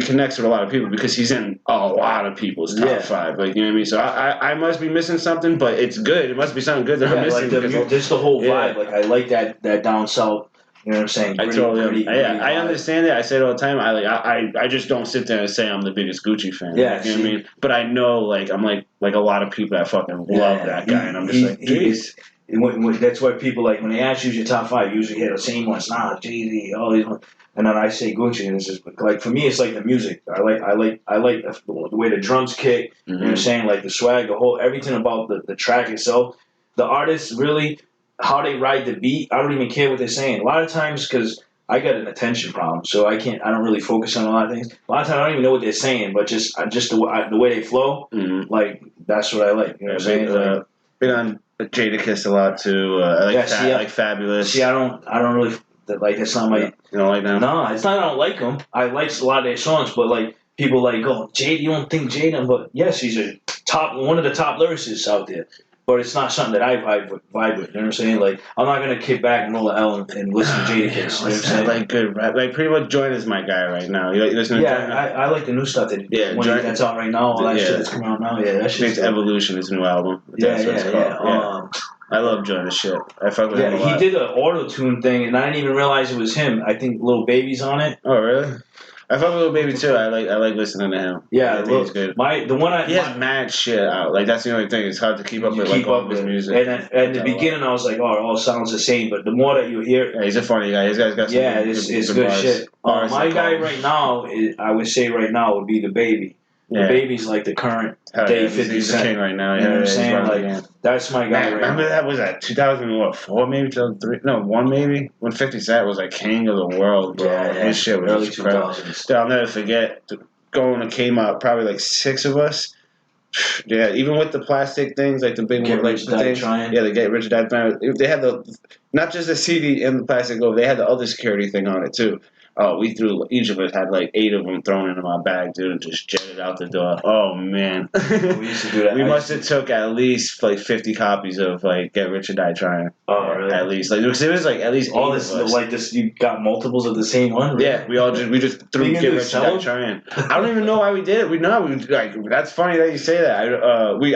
connects with a lot of people because he's in a lot of people's top 5. Like you know what I mean? So I must be missing something, but it's good. It must be something good that I'm missing. Like just the whole vibe. Like I like that down south. You know what I'm saying? Gritty, I understand it. I say it all the time. I just don't sit there and say I'm the biggest Gucci fan. Yeah, you know what I mean? But I know like I'm like a lot of people that fucking love that guy, and I'm just like, jeez. That's why people like when they ask you your top 5, you usually hear the same ones. Nah, Jay-Z, all these ones. And then I say Gucci, and it's just like for me, it's like the music. I like the way the drums kick. You know what I'm saying? Like the swag, the whole everything about the track itself. The artists really. How they ride the beat, I don't even care what they're saying. A lot of times, because I got an attention problem, so I don't really focus on a lot of things. A lot of times, I don't even know what they're saying, but just the way they flow, like that's what I like. You know what I'm saying? Been on Jadakiss a lot too. I like Fabulous. See, I don't really like. It's not my. You don't like them? No, it's not. I don't like them. I like a lot of their songs, but like people like, oh, Jade, you don't think Jada? But yes, he's one of the top lyricists out there. But it's not something that I vibe with. You know what I'm saying? Like, I'm not going to kick back and roll the L and listen to Jadakiss. You know what I'm saying? Like good rap. Like, pretty much Joint is my guy right now. You listen to Joint? I like the new stuff that's out right now. All that shit that's coming out now. Yeah, that shit's Evolution, his new album. I love Joint as shit. I fuck with him a lot. He did an auto-tune thing, and I didn't even realize it was him. I think Lil Baby's on it. Oh, really? I fuck with Lil Baby too. I like listening to him. Yeah, he's good. He has mad shit out. Like that's the only thing. It's hard to keep up with like all of his music. And at the beginning, I was like, oh, it all sounds the same. But the more that you hear, he's a funny guy. This guy's got some it's good shit. My guy right now, I would say right now would be The Baby. The Baby's like the current day 50 Cent. King right now. You know what I'm saying? Like that's my guy. Remember that was at 2004 maybe 2003? No, 1 maybe when 50 Cent was like king of the world, bro. His shit was early incredible. 2000s. Dude, I'll never forget going to Kmart. Probably like 6 of us. Yeah, even with the plastic things, like the big Get one, like Rich the Die things. Trying. Yeah, the Get Rich or Die Trying. They had not just the CD and the plastic glove. They had the other security thing on it too. Oh, each of us had like 8 of them thrown into my bag, dude, and just jetted out the door. Oh man, We used to do that. We must have took at least like 50 copies of like Get Rich or Die Trying. Oh, really? At least, like, because it was like at least all 8 this of us. like this. You got multiples of the same one. Right? Yeah, we just threw Get Rich or Die Trying. I don't even know why we did it. We like that's funny that you say that.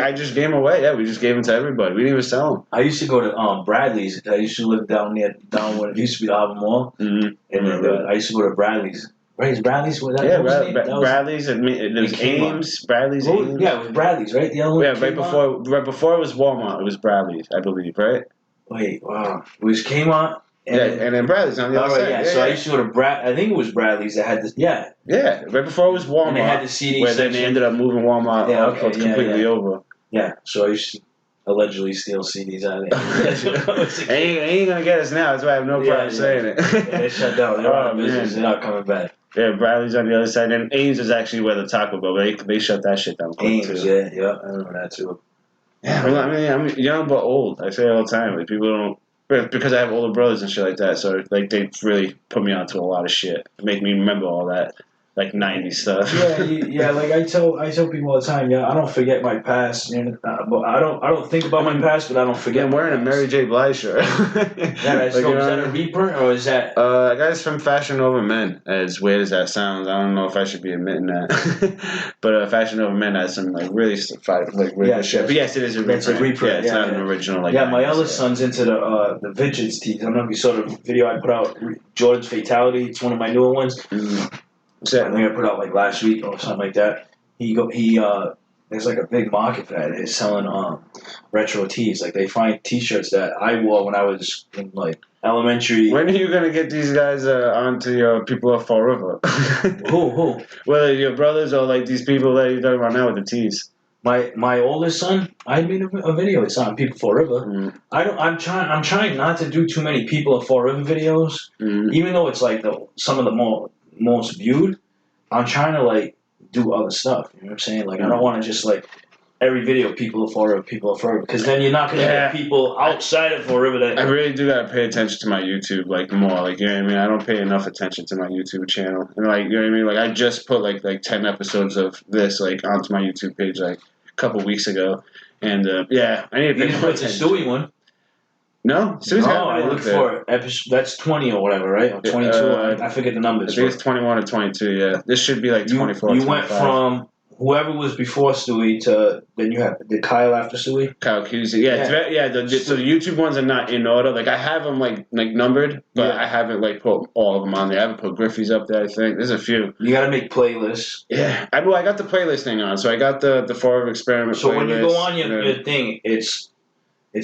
I just gave them away. Yeah, we just gave them to everybody. We didn't even sell them. I used to go to Bradley's. I used to live down where it used to be the Harbor Mall, and then I used to go to Bradley's. Right, is Bradley's? Bradley's. It was Ames. Bradley's. Ames. Yeah, it was Bradley's, right? The other one. Yeah, right before it was Walmart. It was Bradley's, I believe, right? Wait, wow. It was Kmart. And then Bradley's on the other side. Yeah. So I used to go to I think it was Bradley's that had this. Yeah. Yeah, right before it was Walmart. And they had the CD where section. then they ended up moving Walmart completely over. Yeah. So I used to allegedly steal CDs out of there. I ain't gonna get us now. That's why I have no problem saying it. Yeah, they shut down. They're out of business. They're not coming back. Yeah, Bradley's on the other side, and Ames is actually where the Taco Bell. They shut that shit down quick too. Yeah, I remember that too. Yeah, I mean, I'm young but old. I say it all the time. Like people don't, because I have older brothers and shit like that. So like they really put me onto a lot of shit, make me remember all that like '90s stuff. Yeah. Like I tell people all the time. Yeah, I don't forget my past, but I don't think about my past, but I don't forget. I'm wearing a Mary J. Blige shirt. Is that a reprint or is that? That guy's from Fashion Over Men. As weird as that sounds, I don't know if I should be admitting that. But Fashion Over Men has some like really good shit. But yes, it is a reprint. It's a reprint. Yeah, it's not an original. Like my other son's into the vintage tees. I don't know if you saw the video I put out, Jordan's Fatality. It's one of my newer ones. Mm-hmm. I think I put out like last week or something like that. There's like a big market for that. They're selling retro tees. Like they find T-shirts that I wore when I was in like elementary. When are you gonna get these guys onto your people of Fall River? Who? Whether your brothers or like these people that you're talking about now with the tees. My oldest son, I made a video. It's on People for River. Mm. I'm trying not to do too many People for River videos, even though it's like some of the most viewed. I'm trying to like do other stuff. You know what I'm saying? Like I don't want to just like every video People for River, because then you're not gonna get people outside of Fall River. That I really do gotta pay attention to my YouTube like more. Like you know what I mean? I don't pay enough attention to my YouTube channel, and like you know what I mean? Like I just put like 10 episodes of this like onto my YouTube page like a couple weeks ago, and I need to pay more attention. The Stewie one. No, I looked for episode. That's 20 or whatever, right? Or 22. I forget the numbers. I think it's 21 or 22. Yeah, this should be like 24. You went from whoever was before Stewie to then you have the Kyle after Stewie. Kyle Cusick. So the YouTube ones are not in order. Like I have them like numbered, but I haven't like put all of them on there. I haven't put Griffey's up there. I think there's a few. You got to make playlists. Yeah, I got the playlist thing on. So I got the Forever Experiment. So playlist, when you go on your thing, it's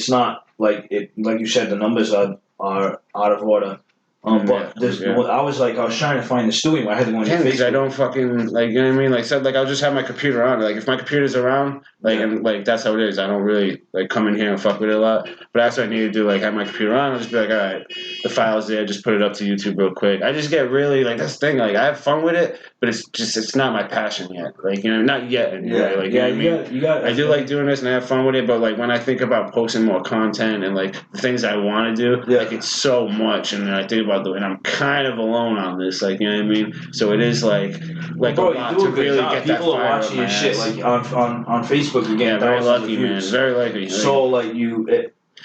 not like you said. The numbers are out of order. But I was trying to find the Stewie one. I had to go on your Facebook. I don't fucking like, you know what I mean? Like, so, like I'll just have my computer on. Like, if my computer's around, and like that's how it is. I don't really like come in here and fuck with it a lot. But that's what I need to do. Like, have my computer on. I'll just be like, all right, the file's there. Just put it up to YouTube real quick. I just get really like that's the thing. Like, I have fun with it, but it's not my passion yet. Like, you know, not yet. Anyway. Like, you know what I mean? I do like doing this and I have fun with it. But like when I think about posting more content and like the things I want to do, like it's so much. And then I think about and I'm kind of alone on this, like, you know what I mean? So it is like bro, you do a good job. People are watching your shit, like on Facebook. You get very lucky, man. Very lucky. So like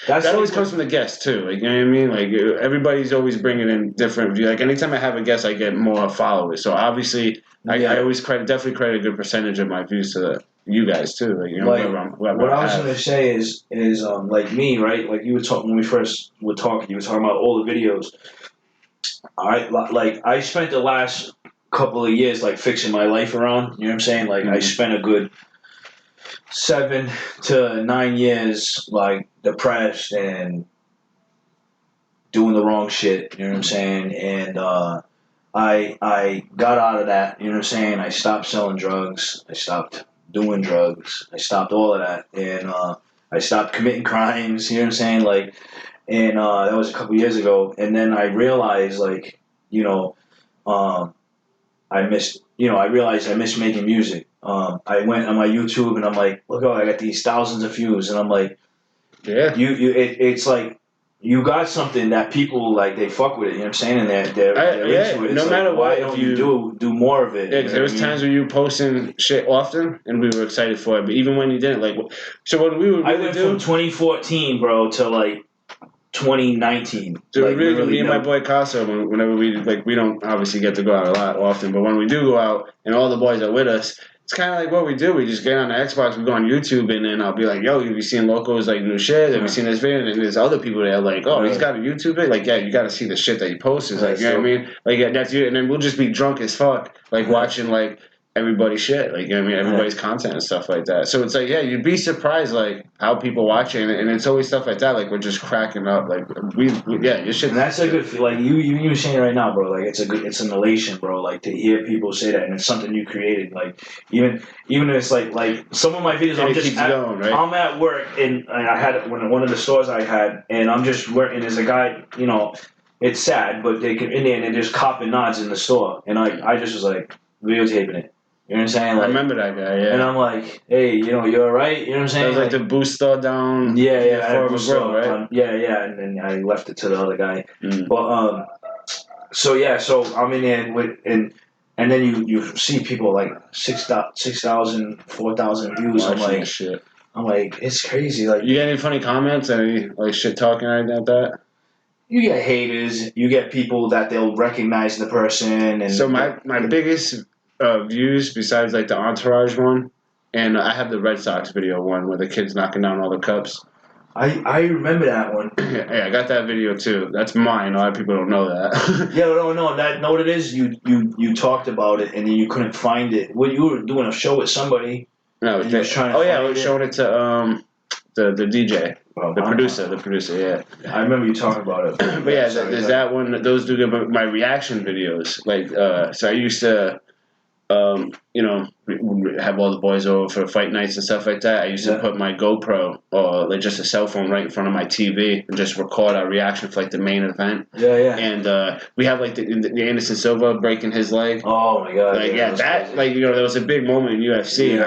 that always comes from the guests too. Like you know what I mean? Like everybody's always bringing in different views. Like anytime I have a guest, I get more followers. So obviously, I always definitely credit a good percentage of my views to you guys too. Like you know, what I was gonna say is like me, right? Like you were talking when we first were talking. You were talking about all the videos. I spent the last couple of years like fixing my life around. You know what I'm saying? Like I spent a good 7 to 9 years like depressed and doing the wrong shit. You know what I'm saying? And I got out of that. You know what I'm saying? I stopped selling drugs. I stopped doing drugs. I stopped all of that, and I stopped committing crimes. You know what I'm saying? Like. And that was a couple years ago. And then I realized, I realized I miss making music. I went on my YouTube and I'm like, look, I got these thousands of views, and I'm like, yeah, it's like you got something that people like, they fuck with it. You know what I'm saying? And they're into it. It's no like, matter why what, don't if you do more of it? Yeah, because there was times where you were posting shit often, and we were excited for it. But even when you didn't, like, so what we would really I went from 2014, bro, to like 2019. So like, really, me and my boy Casa, whenever we don't obviously get to go out a lot often, but when we do go out and all the boys are with us, it's kind of like what we do. We just get on the Xbox, we go on YouTube, and then I'll be like, yo, have you seen Loco's like new shit? Have you seen this video? And there's other people that are like, oh, he's got a YouTube video? Like, yeah, you got to see the shit that he posts. Like, you know what I mean? Like, yeah, that's you. And then we'll just be drunk as fuck, like watching like everybody's shit, like, you know what I mean, everybody's content and stuff like that. So it's like, yeah, you'd be surprised like how people watch it, and it's always stuff like that. Like, we're just cracking up, like your shit. And that's a good feel. Like you saying it right now, bro. Like, it's an elation, bro. Like, to hear people say that, and it's something you created. Like, even if it's like some of my videos, I'm at work, and I had one of the stores I had, and I'm just working. There's a guy, you know, it's sad, but they can in there and there's copping nods in the store, and I just was like videotaping it. You know what I'm saying? Like, I remember that guy, yeah. And I'm like, hey, you know, you're alright? You know what I'm saying? That was like the booster down. Yeah, I had booster, right? And then I left it to the other guy. But so I'm in there and then you see people like 6,000, 4,000 views. I'm like, it's crazy. Like, you get any funny comments, any like shit talking or anything like that? You get haters. You get people that they'll recognize the person. And so my biggest views besides like the Entourage one, and I have the Red Sox video one where the kid's knocking down all the cups. I remember that one. Yeah, I got that video too. That's mine. A lot of people don't know that. Yeah, no. Know what it is? You talked about it and then you couldn't find it. Well, you were doing a show with somebody. No, I was showing it to the DJ. The producer, yeah. I remember you talking about it. But yeah, there's that one. Those do good. But my reaction videos, like, so I used to, you know, have all the boys over for fight nights and stuff like that. I used to put my GoPro or like just a cell phone right in front of my TV and just record our reaction for like the main event. Yeah. And we have like the Anderson Silva breaking his leg. Oh my god! Like that crazy. Like, you know, there was a big moment in UFC.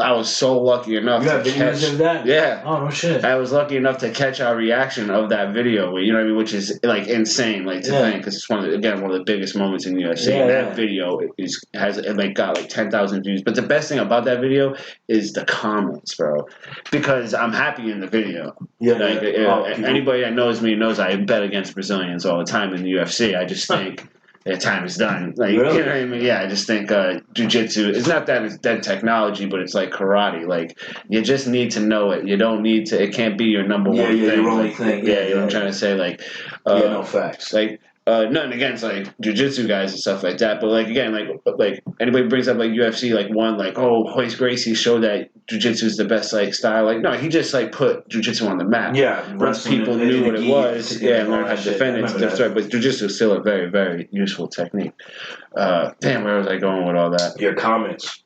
I was so lucky enough to catch of that. Yeah. Oh no shit! I was lucky enough to catch our reaction of that video. You know what I mean? Which is like insane, like to think, because it's one of the biggest moments in UFC. And that video has got like 10,000 views. But the best thing about that video is the comments, bro, because I'm happy in the video. Anybody that knows me knows I bet against Brazilians all the time in the UFC. I just think their time is done. Like, you know what I mean? Yeah, I just think jiu-jitsu, it's not that it's dead technology, but it's like karate. Like, you just need to know it. You don't need to, it can't be your number one thing. Your only thing. You know what I'm trying to say? Like, no facts. Like, nothing against like jiu-jitsu guys and stuff like that, but like again, like anybody brings up like UFC, like one like, oh, Hoist Gracie showed that jiu-jitsu is the best like style. Like, no, he just like put jiu-jitsu on the map. Yeah, once people knew what it was, and learned how to defend it. But jiu-jitsu is still a very, very useful technique. Damn, where was I going with all that? Your comments.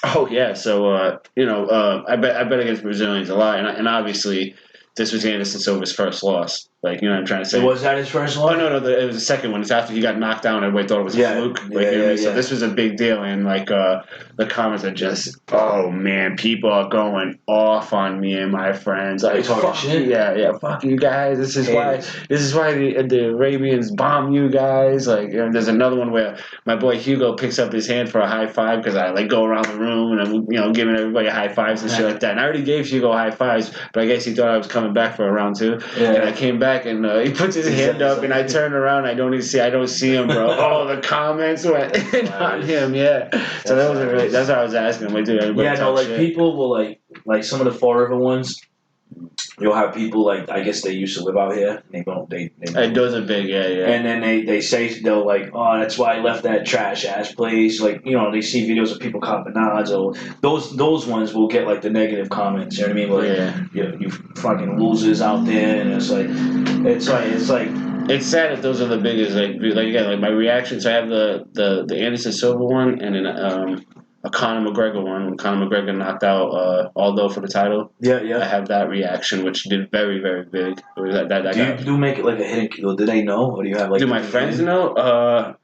Oh yeah, so you know, I bet against Brazilians a lot, and obviously this was Anderson Silva's first loss. Like, you know what I'm trying to say? Was that his first loss? Oh, no, it was the second one. It's after he got knocked down. Everybody thought it was a fluke. So this was a big deal. And, like, the comments are just, oh, man, people are going off on me and my friends. Like, fuck shit? Yeah, fuck you guys. This is why the Arabians bomb you guys. Like, you know, there's another one where my boy Hugo picks up his hand for a high five because I, like, go around the room and I'm, you know, giving everybody high fives and shit like that. And I already gave Hugo high fives, but I guess he thought I was coming back for a round two. Yeah. And I came back. And he puts his hand up, and I turn around. I don't see him, bro. Oh, the comments went on him. Yeah. So that wasn't really. That's what I was asking him. Like, dude, everybody talk like shit. People will like some of the Fall River ones. You'll have people like, I guess they used to live out here. And they those are big, yeah. And then they say, they'll like, oh, that's why I left that trash ass place. Like, you know, they see videos of people copping nods, or those ones will get like the negative comments. You know what I mean? Like, you fucking losers out there, and it's like. It's sad that those are the biggest. Like again, like my reactions. I have the Anderson Silva one, and then a Conor McGregor one when Conor McGregor knocked out Aldo for the title. Yeah. I have that reaction, which did very, very big. Do you make it like a hidden kill? Do they know, or do you have like? Do my friends know?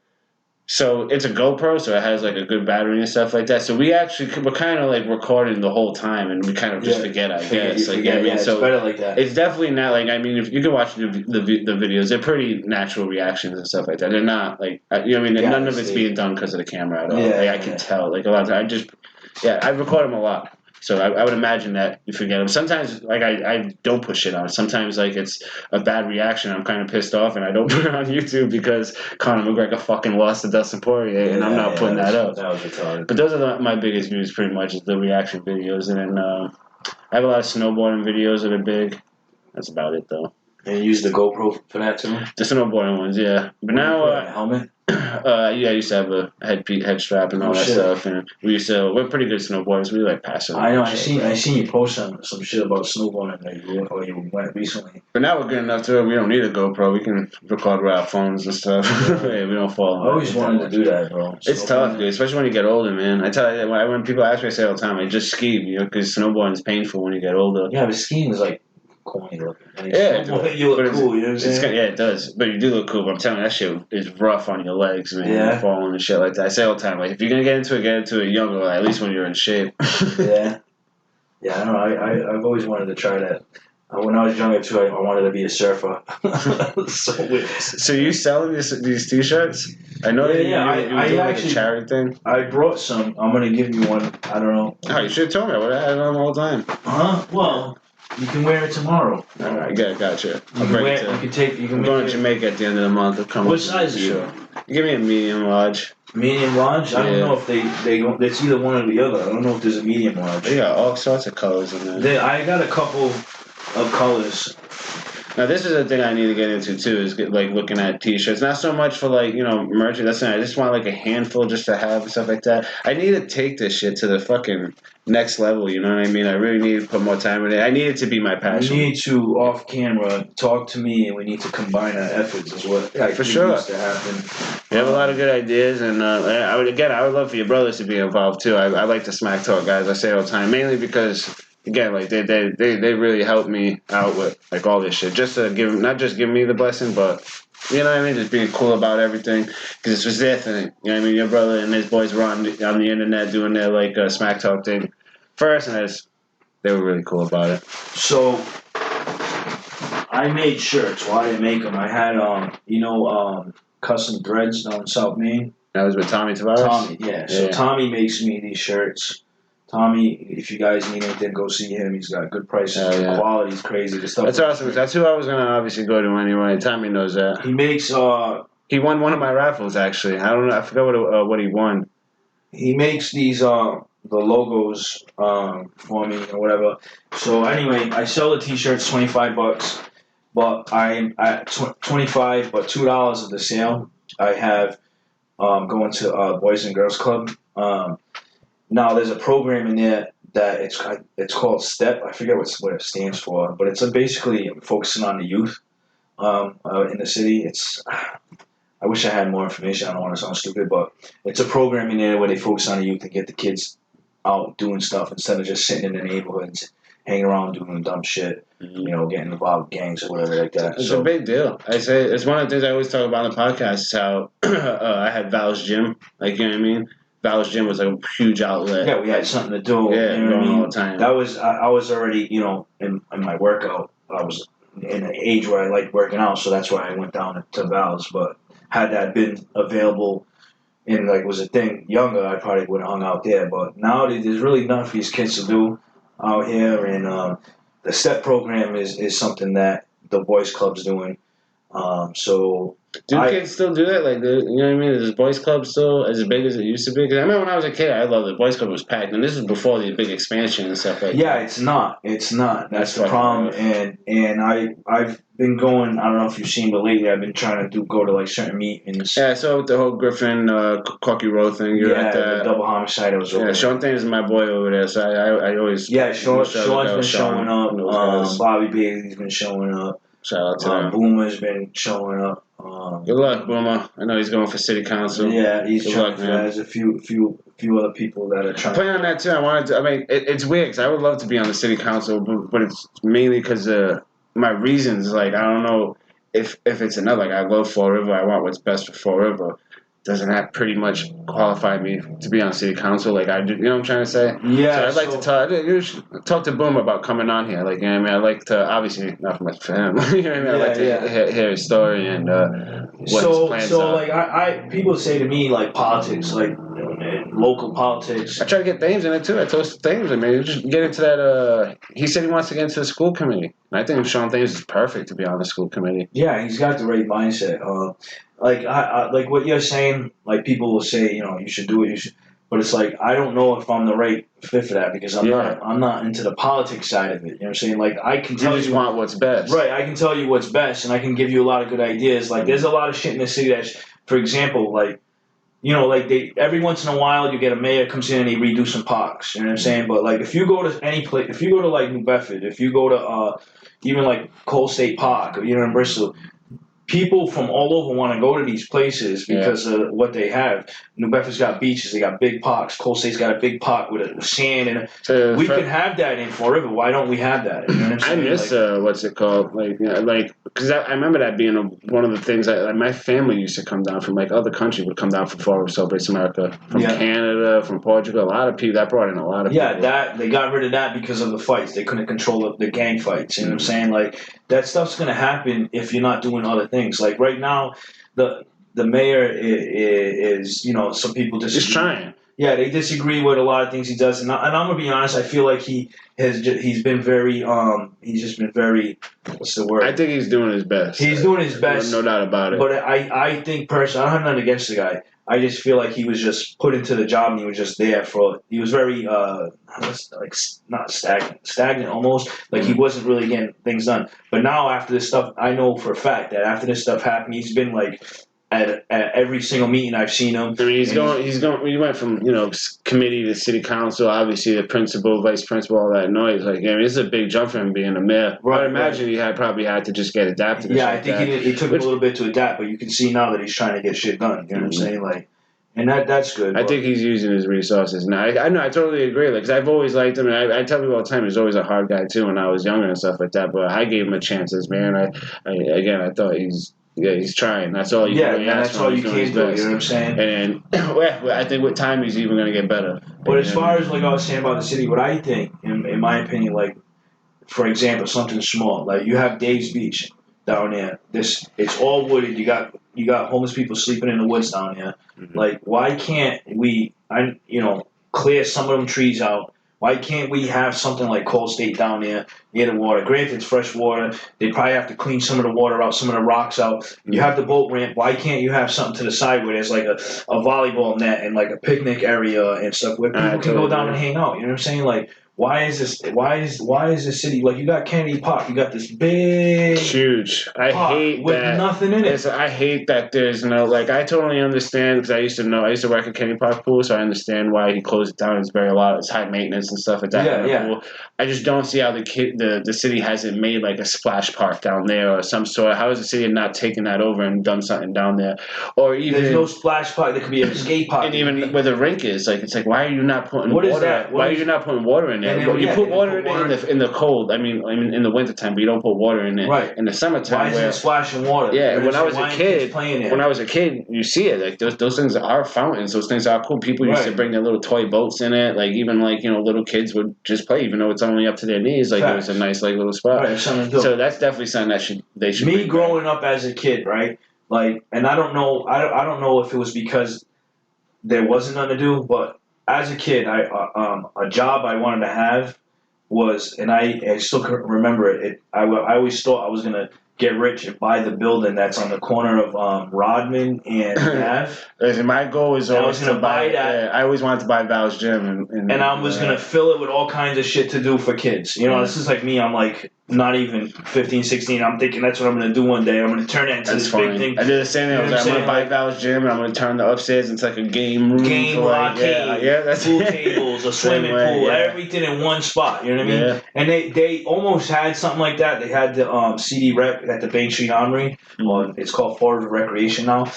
So it's a GoPro, so it has like a good battery and stuff like that. So we're kind of like recording the whole time, and we kind of just forget, I guess. Like, yeah, it's better like that. It's definitely not like, I mean, if you can watch the videos, they're pretty natural reactions and stuff like that. They're not like, you know what I mean? None of it's being done because of the camera at all. I can tell. Like a lot of times, I record them a lot. So I would imagine that you forget them. Sometimes, like, I don't put shit on. Sometimes, like, it's a bad reaction. I'm kind of pissed off, and I don't put it on YouTube because Conor McGregor fucking lost to Dustin Poirier, and I'm not putting that up. That was retarded. But those are my biggest views, pretty much, is the reaction videos. And then I have a lot of snowboarding videos that are big. That's about it, though. And you use the GoPro for that, too? The snowboarding ones, yeah. But now... helmet? I used to have a head strap and all that stuff, and we're pretty good snowboarders. We like pass it. I know. I seen you post some shit about snowboarding that you went recently. But now we're good enough to we don't need a GoPro. We can record with our phones and stuff. Yeah, we don't fall. I always wanted to do that, bro. It's tough, dude, especially when you get older, man. I tell you, when people ask me, I say all the time, I just ski, because snowboarding is painful when you get older. Yeah, but skiing is like corny looking. Yeah, you look cool, you know what I'm saying? Yeah, it does. But you do look cool, but I'm telling you, that shit is rough on your legs, man. Yeah. Falling and shit like that. I say all the time, like, if you're going to get into it younger, like, at least when you're in shape. Yeah. Yeah, I don't know. I've always wanted to try that. When I was younger, too, I wanted to be a surfer. So weird. So you selling these T-shirts? I know you doing like a charity thing. I brought some. I'm going to give you one. I don't know. Oh, you should have told me. I would have had it on all the time. Well... You can wear it tomorrow. All right, gotcha. I'm going to Jamaica at the end of the month. What size are you? Give me a medium large. Medium large? I don't know if they go. It's either one or the other. I don't know if there's a medium large. They got all sorts of colors in there. I got a couple of colors. Now this is the thing I need to get into too, is like looking at T-shirts. Not so much for like, merch. That's not. I just want like a handful just to have and stuff like that. I need to take this shit to the fucking next level. You know what I mean? I really need to put more time in it. I need it to be my passion. We need to off camera talk to me, and we need to combine our efforts. Is what for sure needs to happen. You have a lot of good ideas, and I would love for your brothers to be involved too. I like to smack talk guys. I say it all the time, mainly because. Again, like they really helped me out with like all this shit, just to not just give me the blessing, but you know what I mean, just being cool about everything, because this was their thing. You know what I mean? Your brother and his boys were on the internet doing their like smack talk thing first, and they were really cool about it. So I made shirts. Well, I didn't make them. I had Custom Threads down in South Main. That was with Tommy Tavares. Tommy, yeah. So Tommy makes me these shirts. Tommy, if you guys need anything, go see him. He's got good prices. The quality's crazy. The stuff. That's awesome. That's who I was gonna obviously go to anyway. Tommy knows that. He makes. He won one of my raffles actually. I don't know. I forgot what he won. He makes these the logos for me or whatever. So anyway, I sell the T-shirts $25, but I'm at $25, but $2 of the sale I have going to Boys and Girls Club. Now, there's a program in there that it's called STEP. I forget what it stands for, but it's basically focusing on the youth in the city. I wish I had more information. I don't want to sound stupid, but it's a program in there where they focus on the youth and get the kids out doing stuff instead of just sitting in the neighborhoods, hanging around doing dumb shit, getting involved with gangs or whatever like that. It's a big deal. I say it's one of the things I always talk about on the podcast is how I had Val's Gym, like, you know what I mean? Val's Gym was a huge outlet. Yeah, we had something to do. Yeah, you know what I mean? All the time. That was I was already, in my workout. I was in an age where I liked working out, so that's why I went down to Val's. But had that been available and was a thing younger, I probably would have hung out there. But now there's really nothing for these kids to do out here, and the STEP program is something that the boys club's doing. Do kids still do that? Like, you know what I mean? Is the boys club still as big as it used to be? Because I remember when I was a kid, I loved it. Boys club was packed, and this was before the big expansion and stuff like that. Yeah, it's not. It's not. That's the problem. And I've been going. I don't know if you've seen, but lately I've been trying to go to certain meetings. Yeah, so with the whole Griffin Corky Road thing, you're at the double homicide. I was over. Yeah, Sean Thames is my boy over there, so I always Sean's been showing up. Bobby Bailey's been showing up. Shout out to him. Boomer's been showing up. Good luck, Boomer. I know he's going for city council. Yeah, he's trying. There's a few other people that are trying. Playing on that too, it's weird because I would love to be on the city council, but it's mainly because my reasons. Like, I don't know if it's enough. Like, I love Fall River. I want what's best for Fall River. doesn't that pretty much qualify me to be on city council? Like I do, you know what I'm trying to say? Yeah. So I'd like to talk. You should talk to Boomer about coming on here. Like, you know what I mean? I'd like to, obviously not much for him. You know what I mean? I'd like to hear his story and what his plans are. Like I people say to me like politics, like local politics. I try to get Thames in it too. I told Thames, I mean, just get into that. He said he wants to get into the school committee. And I think Sean Thames is perfect to be on the school committee. Yeah, he's got the right mindset. Like I like what you're saying. Like people will say, you should do it. You should, but it's like I don't know if I'm the right fit for that because I'm not into the politics side of it. You know what I'm saying? Like I can tell you just want what's best. Right, I can tell you what's best, and I can give you a lot of good ideas. Like there's a lot of shit in the city that, for example, like. Like they every once in a while you get a mayor comes in and they redo some parks. You know what I'm saying? But like if you go to any place, if you go to like New Bedford, if you go to even like Cole State Park, or in Bristol, people from all over want to go to these places because of what they have. New Bedford's got beaches, they got big parks. Cole State's got a big park with sand, and we can have that in Fall River. Why don't we have that? You know what I'm saying? I miss what's it called? Like because I remember that being one of the things. Like my family used to come down from like other countries would come down from Fall River Celebrates America, from Canada, from Portugal. A lot of people that brought in a lot of people. That they got rid of that because of the fights. They couldn't control the gang fights. You know what I'm saying? Like that stuff's gonna happen if you're not doing other things. Like right now, the mayor is some people disagree. He's trying. Yeah, they disagree with a lot of things he does, and I'm gonna be honest. I feel like he's been very he's just been very what's the word? I think he's doing his best. He's doing his best, no doubt about it. But I think personally, I don't have nothing against the guy. I just feel like he was just put into the job and he was just there he was very like not stagnant almost, like he wasn't really getting things done. But now after this stuff, I know for a fact that after this stuff happened, he's been like at every single meeting I've seen him. I mean, he's going. He went from committee to city council. Obviously, the principal, vice principal, all that noise. Like, I mean, it's a big jump for him being a mayor. Right, I imagine he probably had to just get adapted. Yeah, I think he took a little bit to adapt, but you can see now that he's trying to get shit done. You know what I'm saying? Like, and that's good. I think he's using his resources now. I know. I totally agree. Like, 'cause I've always liked him, and I tell people all the time he's always a hard guy too. When I was younger and stuff like that, but I gave him a chance as mayor. And I thought he's trying. That's all you can do. That's all you can do. You know what I'm saying? And I think with time, he's even going to get better. But as far as like I was saying about the city, what I think, in my opinion, like for example, something small, like you have Dave's Beach down there. It's all wooded. You got homeless people sleeping in the woods down there. Mm-hmm. Like why can't we? Clear some of them trees out. Why can't we have something like Cole State down there near the water? Granted, it's fresh water. They probably have to clean some of the water out, some of the rocks out. You have the boat ramp. Why can't you have something to the side where there's like a volleyball net and like a picnic area and stuff where people can go down and hang out? You know what I'm saying? Like, why is this city like you got Kennedy Park? You got this big, huge. I hate with that nothing in it. I hate that there's no like. I totally understand because I used to work at Kennedy Park pool, so I understand why he closed it down. It's it's high maintenance and stuff like that. Yeah. Pool. I just don't see how the city hasn't made like a splash park down there or some sort. How is the city not taken that over and done something down there? Or even there's no splash park. There could be a skate park. And even where the rink is, like it's like why are you not putting water? Is that? Why are you not putting water in there? You put water in the cold. I mean, in the wintertime, but you don't put water in it. Right. In the summertime, why isn't it splashing water? Yeah. When I was a kid, you see it. Like those things are fountains. Those things are cool. People used to bring their little toy boats in it. Like even little kids would just play, even though it's only up to their knees. Like it was a nice little spot. Right, so that's definitely something that they should. Me growing up as a kid, right? Like, and I don't know if it was because there wasn't nothing to do, but as a kid, a job I wanted to have was, and I still can remember it. I always thought I was gonna get rich and buy the building that's on the corner of Rodman and Ave. My goal is always to buy that. Yeah, I always wanted to buy Val's Gym, and I was gonna fill it with all kinds of shit to do for kids. This is like me. I'm like not even 15, 16. I'm thinking that's what I'm gonna do one day. I'm gonna turn that into this big thing. I did the same thing. I'm gonna buy Val's Gym and I'm gonna turn the upstairs into like a game room, arcade, that's pool tables, a swimming pool, everything in one spot. You know what I mean? Yeah. And they almost had something like that. They had the CD Rep at the Bank Street Armory. It's called Fall River Recreation now.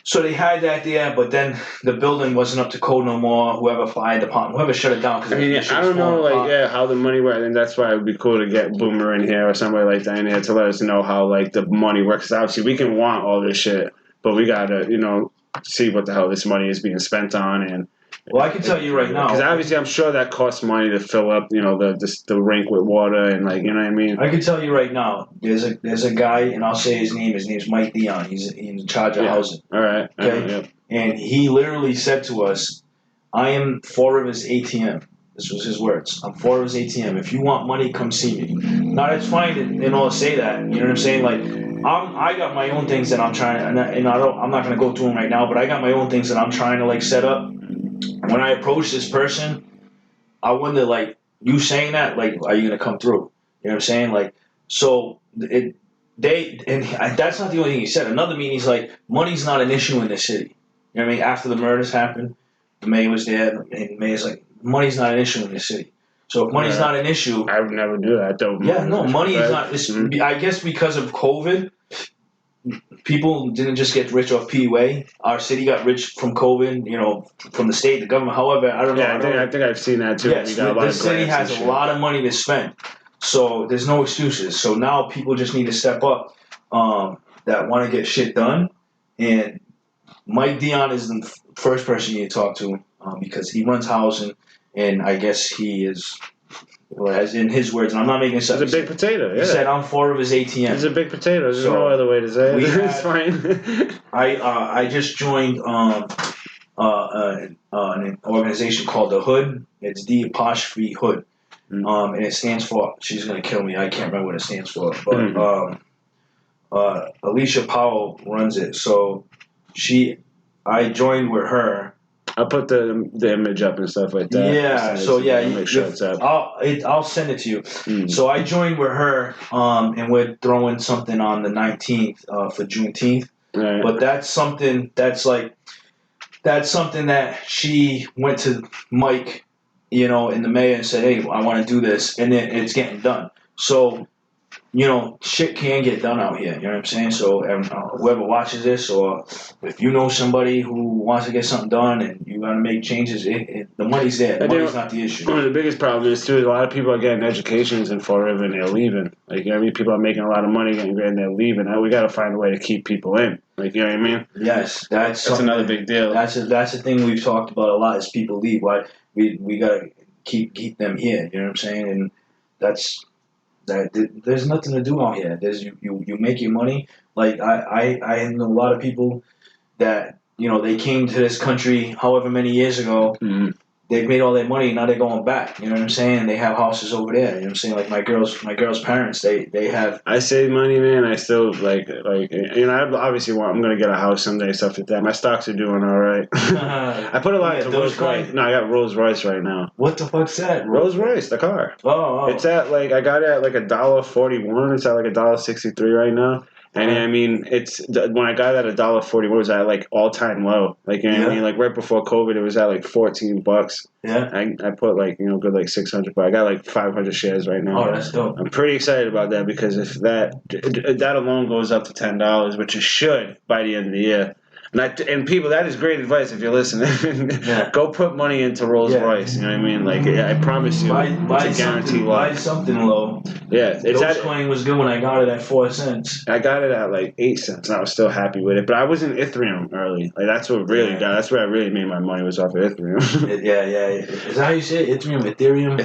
So they had that there, but then the building wasn't up to code no more. Whoever fired the department, whoever shut it down. I mean, I don't know, how the money works, and that's why it would be cool to get Boomer in here or somebody like that in here to let us know how the money works. Obviously, we can want all this shit, but we gotta, see what the hell this money is being spent on. And well, I can tell you right now, because obviously I'm sure that costs money to fill up, the rink with water and like, you know what I mean. I can tell you right now, there's a guy, and I'll say his name. His name's Mike Dion. He's in charge of housing. All right. Okay. And he literally said to us, "I am Four Rivers ATM." This was his words. "I'm Four Rivers ATM. If you want money, come see me." Now that's fine and all to say that. You know what I'm saying? Like, I got my own things that I'm trying, and I'm not gonna go through them right now. But I got my own things that I'm trying to like set up. When I approach this person, I wonder, like, you saying that, like, are you gonna come through? You know what I'm saying? Like, so and that's not the only thing he said. Another meeting, he's like, money's not an issue in this city. You know what I mean? After the murders happened, the mayor was there, and the mayor's like, money's not an issue in this city. So if money's not an issue, I would never do that. Money is not. I guess because of COVID, people didn't just get rich off PUA. Our city got rich from COVID, from the state, the government. However, I don't know. Yeah, I think I've seen that too. Yes, the city has a lot of money to spend, so there's no excuses. So now people just need to step up that want to get shit done. And Mike Dion is the first person you need to talk to because he runs housing, and I guess he is. Well, as in his words, and I'm not making this up. He's a big potato. Yeah. He said, "I'm Four Rivers ATM." He's a big potato. There's no other way to say it. It's fine. I just joined an organization called The Hood. It's the apostrophe Hood, and it stands for. She's gonna kill me. I can't remember what it stands for, but Alicia Powell runs it. So I joined with her. I'll put the image up and stuff like that. Yeah, so yeah, make sure it's up. I'll send it to you. So I joined with her, and we're throwing something on the 19th for Juneteenth. Right. But that's something that she went to Mike, in the mayor and said, "Hey, I want to do this," and then it's getting done. So. Shit can get done out here. You know what I'm saying? So whoever watches this, or if you know somebody who wants to get something done and you want to make changes, the money's there. The money's not the issue. One of the biggest problems is too, a lot of people are getting educations in Fall River and they're leaving. Like, people are making a lot of money and they're leaving. Now we got to find a way to keep people in. Like, you know what I mean? Yes, that's another big deal. That's the thing we've talked about a lot is people leave. Why we got to keep them here. You know what I'm saying? And there's nothing to do out here. There's you make your money. Like I know a lot of people that they came to this country however many years ago. Mm-hmm. They've made all their money. Now they're going back. You know what I'm saying? They have houses over there. You know what I'm saying? Like my girl's parents. They have. I save money, man. I still like I obviously I'm gonna get a house someday. Stuff like that. My stocks are doing all right. I put a lot into Rolls Royce. No, I got Rolls Royce right now. What the fuck's that? Rolls Royce, the car. Oh. It's at I got it at $1.41. It's at $1.63 right now. And I mean, when I got it at $1.40, what was that, all time low? Like, you know what I mean? Like right before COVID, it was at $14. Yeah. I put good 600, but I got 500 shares right now. Oh, that's dope. I'm pretty excited about that because if that alone goes up to $10, which it should by the end of the year. And people, that is great advice if you're listening. Go put money into Rolls Royce. You know what I mean? I promise you, it's a guarantee buy something low. Yeah, Dogecoin was good when I got it at 4 cents. I got it at 8 cents, and I was still happy with it. But I was in Ethereum early. That's what really got. That's where I really made my money was off of Ethereum. Yeah. Is that how you say it? Ethereum? I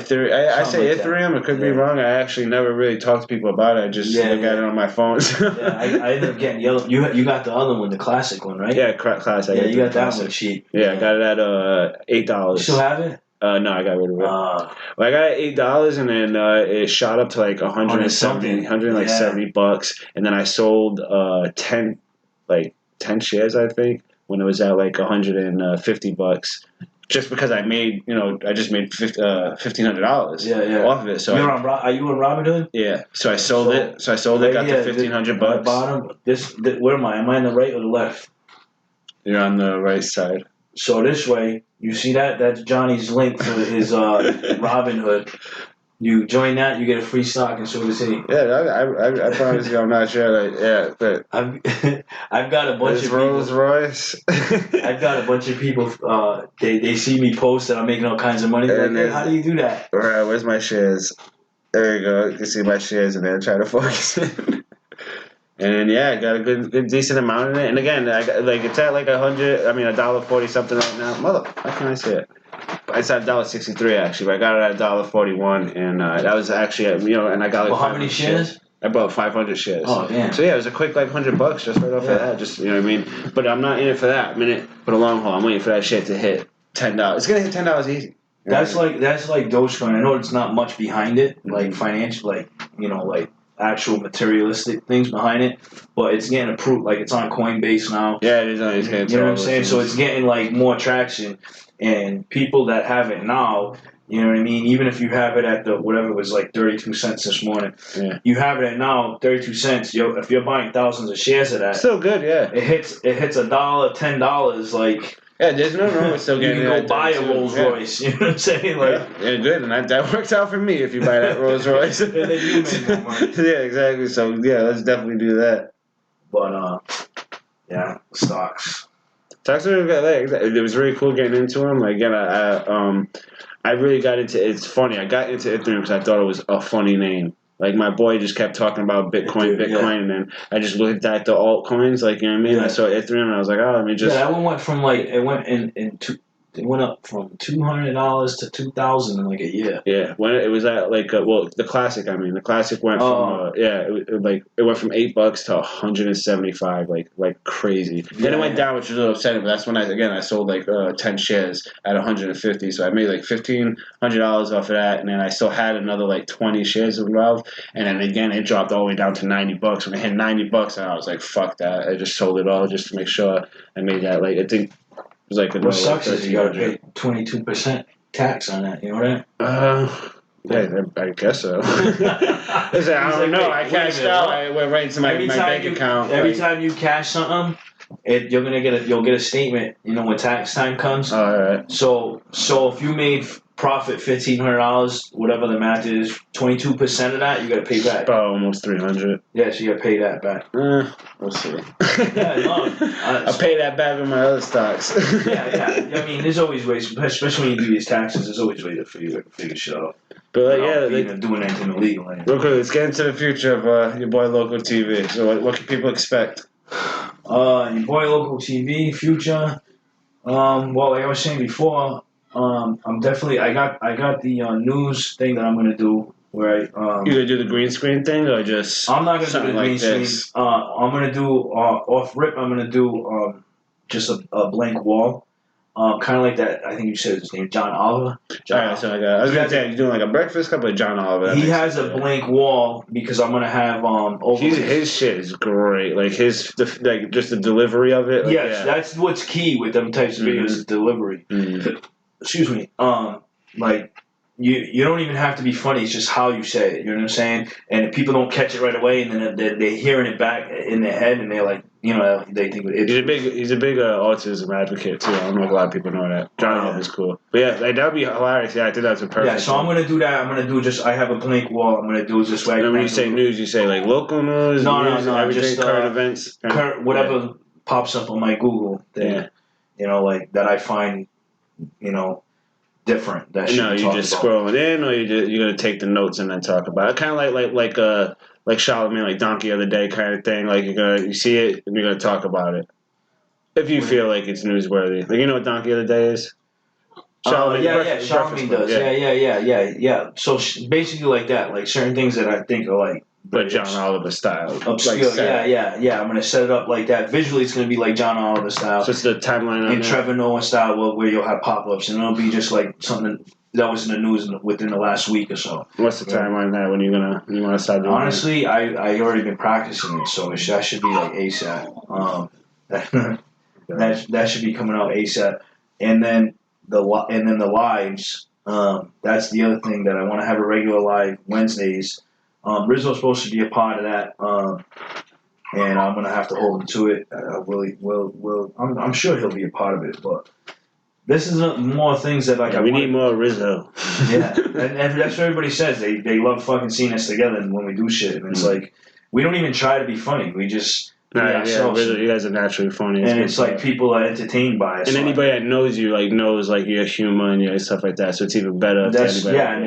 say Ethereum. It could be wrong. I actually never really talked to people about it. I just look at it on my phone. I ended up getting yellow. You got the other one, the classic one, right? Yeah, classic. Yeah, you got that one cheap. Yeah, I got it at $8. You still have it? No, I got rid of it. I got it $8, and then it shot up to $170, and then I sold 10 shares, I think, when it was at $150. Just because I made, I just made $1,500 off of it. So are you on Robinhood? Yeah. So I sold it. Got the $1,500. Bottom. Where am I? Am I on the right or the left? You're on the right side. So this way, you see that? That's Johnny's link to his Robinhood. You join that, you get a free stock, and so does he. Yeah, I promise you, I'm not sure. But I've got a bunch of people. Rolls Royce. I've got a bunch of people. They see me post that I'm making all kinds of money. They're like, hey, how do you do that? All right, where's my shares? There you go. You can see my shares in there. Try to focus. And yeah, I got a good decent amount in it. And again, I got, like it's at like $1.40 something right now. How can I say it? It's at $1.63 actually, but I got it at $1.41, and that was actually and I got like. Well, how many shares? I bought 500 shares. Oh damn! So yeah, it was a quick like $100 just right off of that. Just what I mean. But I'm not in it for that. I'm in it for the long haul. I'm waiting for that shit to hit $10. It's gonna hit $10 easy. That's like Dogecoin. I know it's not much behind it, like financial, like actual materialistic things behind it, but it's getting approved. Like it's on Coinbase now. Yeah, it is on. You know what I'm saying? So it's getting like more traction, and people that have it now. You know what I mean? Even if you have it at whatever it was like 32 cents this morning, you have it at now 32 cents. If you're buying thousands of shares of that, still good, yeah. It hits $1, $10, like. Yeah, there's no wrong with still getting. You can go buy a Rolls Royce. You know what I'm saying? Like, yeah, good, and that works out for me if you buy that Rolls Royce. And then you make more money. Yeah, exactly. So yeah, let's definitely do that. But yeah, stocks. Stocks are it was really cool getting into them. Like again, I really got into. It's funny. I got into Ethereum because I thought it was a funny name. Like my boy just kept talking about Bitcoin, and then I just looked at the altcoins, like you know what I mean. Yeah. I saw Ethereum, and I was like, oh, let me just. Yeah, that one went from it went up from $200 to $2,000 in like a year. Yeah, when it was at like the classic. I mean, the classic went from it went from $8 to 175, like crazy. Yeah. Then it went down, which was a little upsetting. But that's when I sold like 10 shares at 150, so I made like $1,500 off of that, and then I still had another like 20 shares involved, and then again it dropped all the way down to $90. When it hit $90, and I was like, fuck that! I just sold it all just to make sure I made that. Like I think. Like what sucks is you gotta pay 22% tax on that. You know that? Yeah, I guess so. I don't know. I cashed out. I went right into my bank account. Every time you cash something, you'll get a statement. You know when tax time comes. All right. So if you made profit $1,500, whatever the math is, 22% of that you got to pay back. About almost $300. Yeah, so you got to pay that back. We'll see. Yeah, no, I'll pay that back with my other stocks. yeah. I mean, there's always ways, especially when you do these taxes. There's always ways to figure shit out. But doing anything illegal. Anyway. Real quick, let's get into the future of your boy Loco TV. So what can people expect? Your boy Loco TV future. Well, like I was saying before. I'm definitely. I got the news thing that I'm gonna do. Where you gonna do the green screen thing or just? I'm not gonna do the green screen. I'm gonna do off rip. I'm gonna do just a blank wall. Kind of like that. I think you said his name, John Oliver. Alright, so I was gonna say he's doing like a breakfast cup with John Oliver. He has a blank wall because I'm gonna have his shit is great. Like just the delivery of it. Like, yes, that's what's key with them types of videos. Is delivery. Mm-hmm. Excuse me. Like you don't even have to be funny. It's just how you say it. You know what I'm saying? And if people don't catch it right away, and then they're hearing it back in their head, and they're like, they think he's a big autism advocate too. I don't know if a lot of people know that. John Oliver's cool. But yeah, like, that would be hilarious. Yeah, I think that's a perfect. Yeah, so I'm gonna do that. I'm gonna do I have a blank wall. I'm gonna do it this way. And when you say news, you say like local news. No, everything, just current events, whatever pops up on my Google thing. Yeah. Like that I find, different. That you just scrolling in, or you're gonna take the notes and then talk about it. Kind of like Charlamagne, like Donkey of the Day kind of thing. Like you see it and you're gonna talk about it if you feel like it's newsworthy. Like you know what Donkey of the Day is? Charlamagne, Charlamagne does. Yeah. So basically like that, like certain things that I think are like. But John Oliver style. Obscure, yeah. I'm gonna set it up like that. Visually, it's gonna be like John Oliver style. So it's the timeline on and Trevor Noah style, where you'll have pop-ups, and it'll be just like something that was in the news within the last week or so. What's the timeline on that? When you want to start doing Honestly, I already been practicing it, so that should be like ASAP. That should be coming out ASAP, and then the lives. That's the other thing that I want to have a regular live Wednesdays. Rizzo's supposed to be a part of that, and I'm gonna have to hold him to it. I'm sure he'll be a part of it, but this is more things that like. Yeah, we need more Rizzo. Yeah, and that's what everybody says. They love fucking seeing us together when we do shit, and it's like we don't even try to be funny. We just You guys are naturally funny. And it's like people are entertained by it. And anybody that knows you, like, knows, like, your humor and your stuff like that. So it's even better.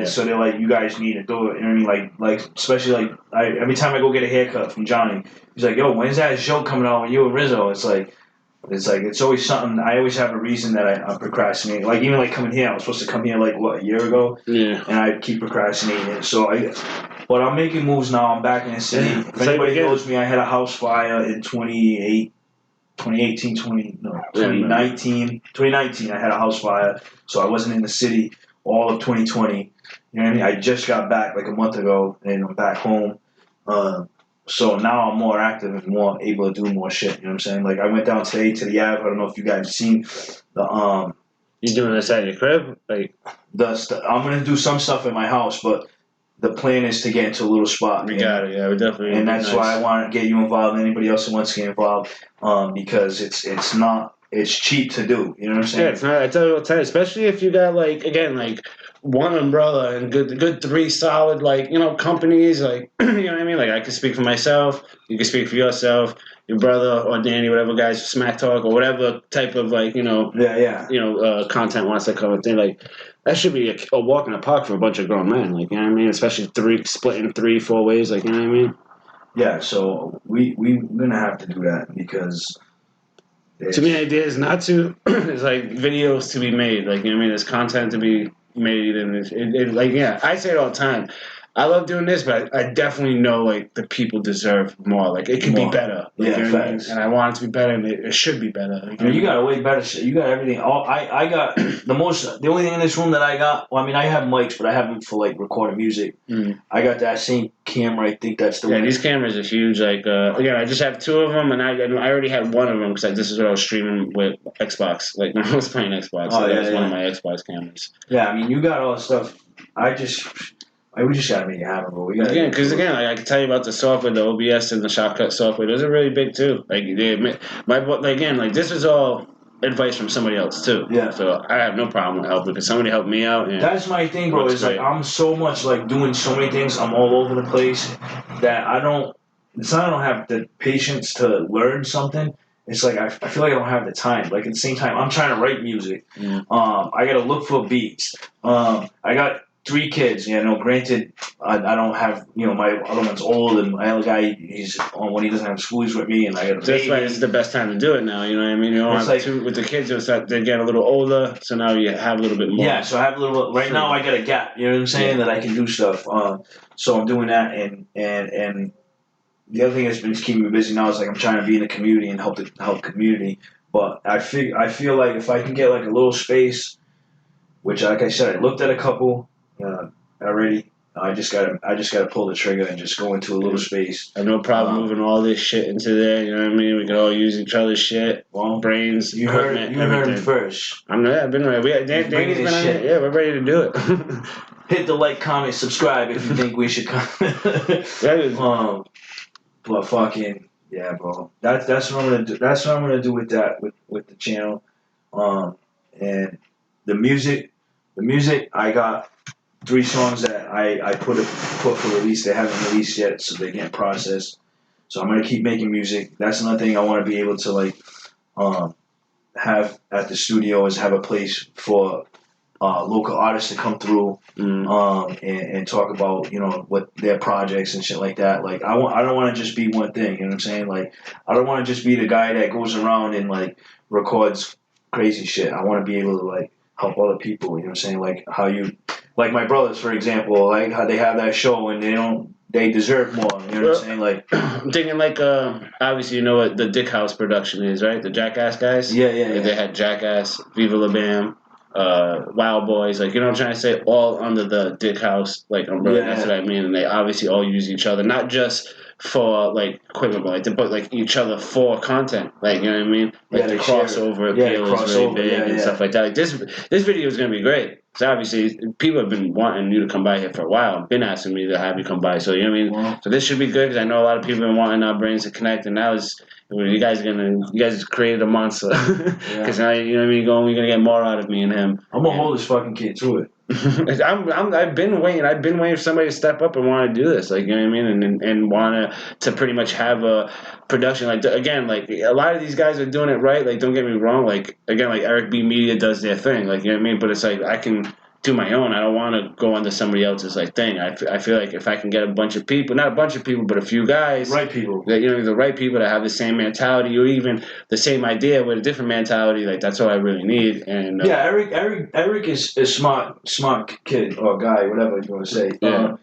So they're like, you guys need to do it. You know what I mean? Like especially, like, every time I go get a haircut from Johnny, he's like, yo, when's that show coming out with you and Rizzo? It's always something. I always have a reason that I'm procrastinating. Like, even like coming here, I was supposed to come here like a year ago. Yeah. And I keep procrastinating. But I'm making moves now. I'm back in the city. If anybody knows me, I had a house fire in 2019. 2019, I had a house fire, so I wasn't in the city all of 2020. You know what I mean? I just got back like a month ago, and I'm back home. So now I'm more active and more able to do more shit. You know what I'm saying? Like, I went down today to the Ave. I don't know if you guys have seen the You doing this at your crib? Like, I'm gonna do some stuff in my house, but the plan is to get into a little spot. We got it, yeah, we definitely. And that's why I want to get you involved, and anybody else who wants to get involved, because it's cheap to do. You know what I'm saying? Yeah, it's not. I tell you what, especially if you got, like, again, like, one umbrella and good 3 solid, like, you know, companies, like, you know what I mean? Like, I can speak for myself, you can speak for yourself, your brother or Danny, whatever guys, Smack Talk or whatever type of, like, you know, content wants to come and thing. Like, that should be a walk in the park for a bunch of grown men, like, you know what I mean? Especially splitting 3-4 ways, like, you know what I mean? Yeah, so we're gonna have to do that because. To me, the idea is not to. It's like videos to be made, like, you know what I mean. There's content to be made, and like, yeah, I say it all the time. I love doing this, but I definitely know, like, the people deserve more. Like, it could be better. Like, yeah, facts. And I want it to be better, and it should be better. Like, you got a way better shit. You got everything. I got the only thing in this room that I got. Well, I mean, I have mics, but I have them for, like, recording music. Mm. I got that same camera. I think that's the one. Yeah, these cameras are huge. Like, again, I just have 2 of them, and I already had one of them because this is what I was streaming with Xbox. Like, when I was playing Xbox, so that was one of my Xbox cameras. Yeah, I mean, you got all the stuff. We just gotta make it happen, bro. Like, I can tell you about the software, the OBS and the Shotcut software. Those are really big too. Like, this is all advice from somebody else too. Yeah. So I have no problem with helping because somebody helped me out. And that's my thing, bro. Is like, I'm so much, like, doing so many things. I'm all over the place that I don't have the patience to learn something. It's like I feel like I don't have the time. Like, at the same time, I'm trying to write music. Mm. I gotta look for beats. I got 3 kids, you know. Granted, I don't have, you know, my other one's old, and my other guy, he's on when he doesn't have school, he's with me, and I got. That's why this is the best time to do it now. You know what I mean? You don't have to with the kids. It's like they get a little older, so now you have a little bit more. Yeah, so I have a little. Right now, I got a gap. You know what I'm saying? That I can do stuff. So I'm doing that, and the other thing that's been keeping me busy now is, like, I'm trying to be in the community and help community. But I feel like if I can get, like, a little space, which, like I said, I looked at a couple. Already, I just gotta pull the trigger and just go into a little space. I have no problem moving all this shit into there. You know what I mean? We can all use each other's shit, brains. You heard it first. I've been ready. Danny's been on it. Yeah, we're ready to do it. Hit the like, comment, subscribe if you think we should come. But fucking yeah, bro. That's what I'm gonna do. That's what I'm gonna do with that with the channel. And the music, I got 3 songs that I put for release. They haven't released yet, so they can't process. So I'm gonna keep making music. That's another thing I want to be able to, like, have at the studio, is have a place for local artists to come through and talk about, you know, what their projects and shit like that. Like, I don't want to just be one thing. You know what I'm saying? Like, I don't want to just be the guy that goes around and, like, records crazy shit. I want to be able to, like, help other people. You know what I'm saying? Like, like my brothers, for example, like how they have that show and they deserve more. You know what I'm saying? Like, I'm thinking, like, obviously, you know what the Dick House production is, right? The Jackass guys. Yeah. They had Jackass, Viva La Bam, Wild Boys, like, you know what I'm trying to say? All under the Dick House, like, umbrella. That's what I mean. And they obviously all use each other, not just for, like, equipment, but, like, they put, like, each other for content. Like, you know what I mean? Like, the crossover appeal is really big and stuff like that. Like, this video is gonna be great. So obviously, people have been wanting you to come by here for a while. Been asking me to have you come by. So, you know what I mean? Wow. So this should be good because I know a lot of people have been wanting our brains to connect, and now you guys created a monster. Because now, you know what I mean? You're gonna get more out of me and him. I'm gonna hold this fucking kid through it. I've been waiting. I've been waiting for somebody to step up and want to do this. Like, you know what I mean, and want to pretty much have a production. Like, again, like a lot of these guys are doing it right. Like, don't get me wrong. Like, again, like Eric B Media does their thing. Like, you know what I mean. But it's like I can do my own. I don't want to go under somebody else's like thing. I feel like if I can get a bunch of people, not a bunch of people, but a few guys, right people, that the right people that have the same mentality or even the same idea with a different mentality, like that's all I really need. And Eric is smart kid or guy, whatever you want to say. Yeah.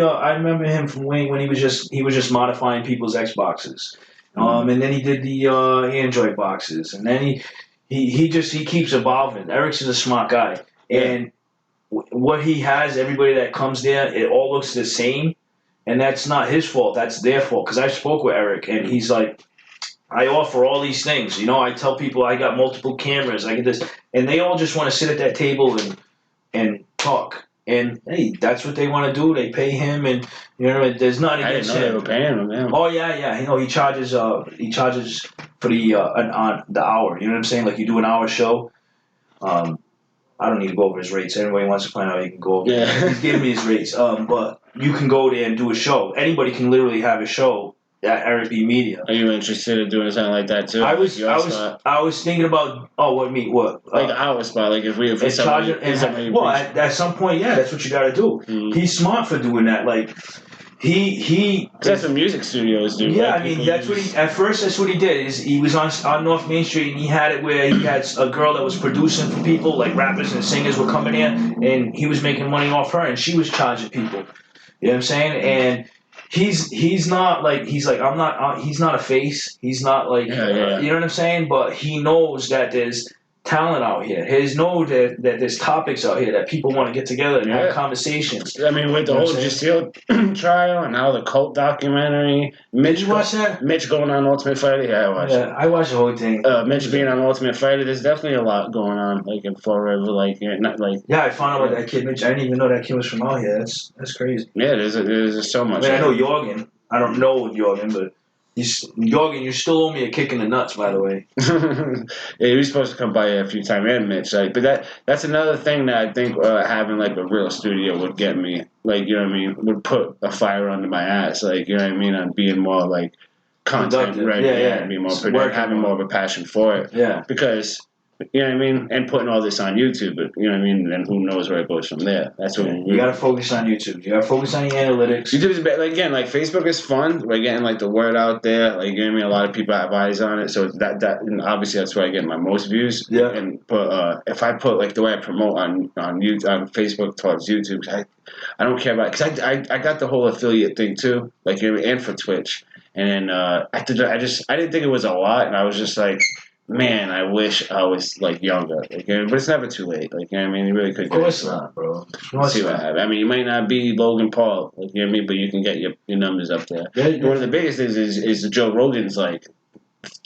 I remember him from when he was just modifying people's Xboxes, and then he did the Android boxes, and then he keeps evolving. Eric's is a smart guy, and what he has, everybody that comes there, it all looks the same, and that's not his fault. That's their fault. Because I spoke with Eric, and he's like, I offer all these things. I tell people I got multiple cameras. I get this, and they all just want to sit at that table and talk. And hey, that's what they want to do. They pay him, and there's nothing against him. I didn't know they were paying him. Yeah. Oh yeah. He charges for the on the hour. You know what I'm saying? Like you do an hour show. I don't need to go over his rates. Anybody wants to find out, you can go over. Yeah. He's giving me his rates. But you can go there and do a show. Anybody can literally have a show at Eric B Media. Are you interested in doing something like that too? I was thinking about what like our spot. Like if at some point, yeah, that's what you got to do. Mm-hmm. He's smart for doing that. Like that's what music studios do. Yeah, right? That's what he did. Is he was on North Main Street and he had it where he had a girl that was producing for people, like rappers and singers were coming in, and he was making money off her, and she was charging people. You know what I'm saying? And he's not a face. He's not like you know what I'm saying? But he knows that there's talent out here. He knows that there's topics out here that people want to get together and have conversations. I mean, with the whole Giselle trial and how the cult documentary, Did you watch that? Mitch going on Ultimate Fighter. Yeah, I watched it. I watched the whole thing. Mitch being on Ultimate Fighter. There's definitely a lot going on, like in Florida, like not like. Yeah, I found out about that kid Mitch. I didn't even know that kid was from out here. That's crazy. Yeah, there's so much. I know Jorgen. I don't know Jorgen, but. Jorgen, you still owe me a kick in the nuts, by the way. Yeah, he was supposed to come by a few times, and Mitch. Like, but that's another thing that I think having like a real studio would get me. Like, you know what I mean? Would put a fire under my ass. Like, you know what I mean? On being more like content ready, and be more productive, having more of a passion for it. Yeah, because. You know what I mean? And putting all this on YouTube, but you know what I mean? And who knows where it goes from there. That's what you gotta focus on YouTube. You gotta focus on your analytics. YouTube is like, again, like Facebook is fun. We're getting like the word out there. Like, you know what I mean? A lot of people have eyes on it. So that and obviously that's where I get my most views. Yeah. But if I put like the way I promote on YouTube, on Facebook towards YouTube, I don't care about it. Because I got the whole affiliate thing too. Like, you know, and for Twitch. And I didn't think it was a lot. And I was just like, man, I wish I was like younger. Like, but it's never too late. Like, you know what I mean? You really could. Of course not, bro. See what happens. I mean, you might not be Logan Paul, like, you know what I mean? But you can get your numbers up there. Yeah. One of the biggest things is Joe Rogan's like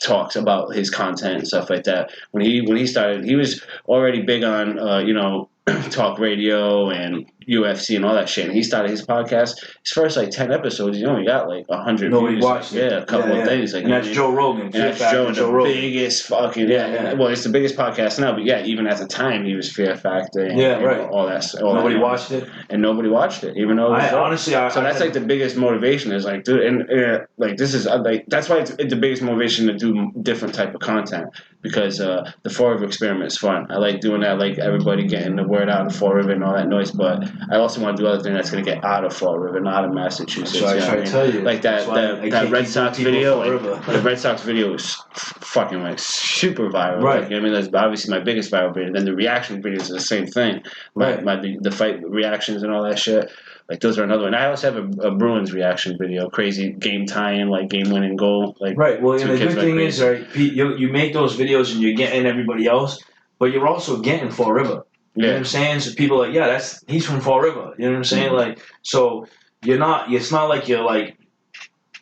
talks about his content and stuff like that. When he started, he was already big on talk radio and UFC and all that shit. And he started his podcast. His first like 10 episodes, he only got like 100 views. Nobody watched it. Yeah, a couple of things. Like, and that's Joe Rogan. And that's Joe Rogan. Biggest fucking Well, it's the biggest podcast now. But yeah, even at the time, he was Fear Factor. And, all that. Nobody watched it. And nobody watched it, even though. Honestly, that's like the biggest motivation. Is like, dude, and like this is like that's why it's the biggest motivation to do different type of content. Because the Fall River experiment is fun. I like doing that, like everybody getting the word out of Fall River and all that noise. But I also want to do other things that's going to get out of Fall River, not out of Massachusetts. So I try to tell you. Like that Red Sox video. The Red Sox video was fucking like super viral. Right. Like, I mean, that's obviously my biggest viral video. And then the reaction videos are the same thing. The fight reactions and all that shit. Like, those are another one. I also have a Bruins reaction video, crazy game tie-in, like game-winning goal. Like, right. Well, and the good thing is, right, you make those videos and you're getting everybody else, but you're also getting Fall River. You know what I'm saying? So people are like, he's from Fall River. You know what I'm saying? Mm-hmm. Like, so it's not like you're like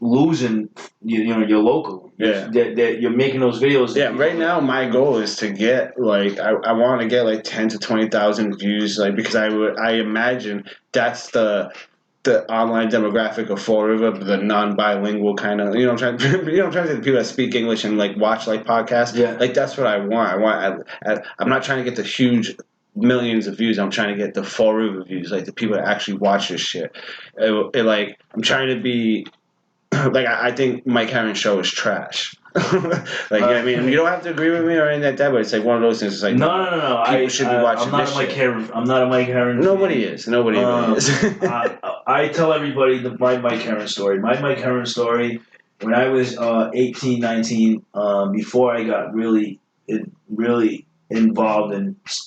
losing, your local. Yeah. That you're making those videos. Yeah. Right now, my goal is to get like I want to get like 10 to 20,000 views, like, because I imagine that's the online demographic of Fall River, the non-bilingual kind of, I'm trying to say the people that speak English and like watch like podcasts. Yeah. Like, that's what I want. I'm not trying to get the huge millions of views. I'm trying to get the FRE views, like the people that actually watch this shit. Like I'm trying to be like I think Mike Herron's show is trash. Like I mean, you don't have to agree with me or anything like that, but it's like one of those things. It's like no. People should be watching I'm not this a Mike shit. Herron. I'm not a Mike Herron. Nobody is. Nobody is. I tell everybody my Mike Herron story. My Mike Herron story. When I was 18, 19, before I got really involved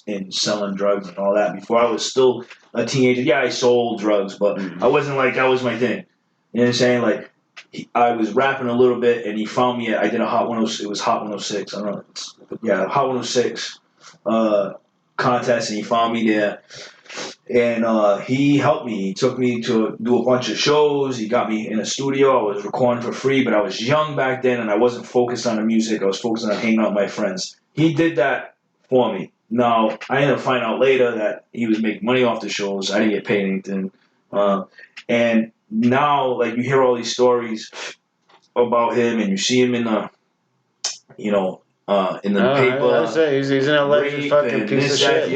in selling drugs and all that, before I was still a teenager, yeah, I sold drugs, but I wasn't like, that was my thing. You know what I'm saying? Like, I was rapping a little bit, and he found me I did a Hot 106, it was Hot 106, I don't know, yeah, Hot 106 contest, and he found me there. And he helped me. He took me to do a bunch of shows. He got me in a studio. I was recording for free, but I was young back then, and I wasn't focused on the music. I was focused on hanging out with my friends. He did that for me. Now, I ended up finding out later that he was making money off the shows. I didn't get paid anything. And now, like, you hear all these stories about him, and you see him in the, in the paper. I say he's an alleged fucking piece of shit.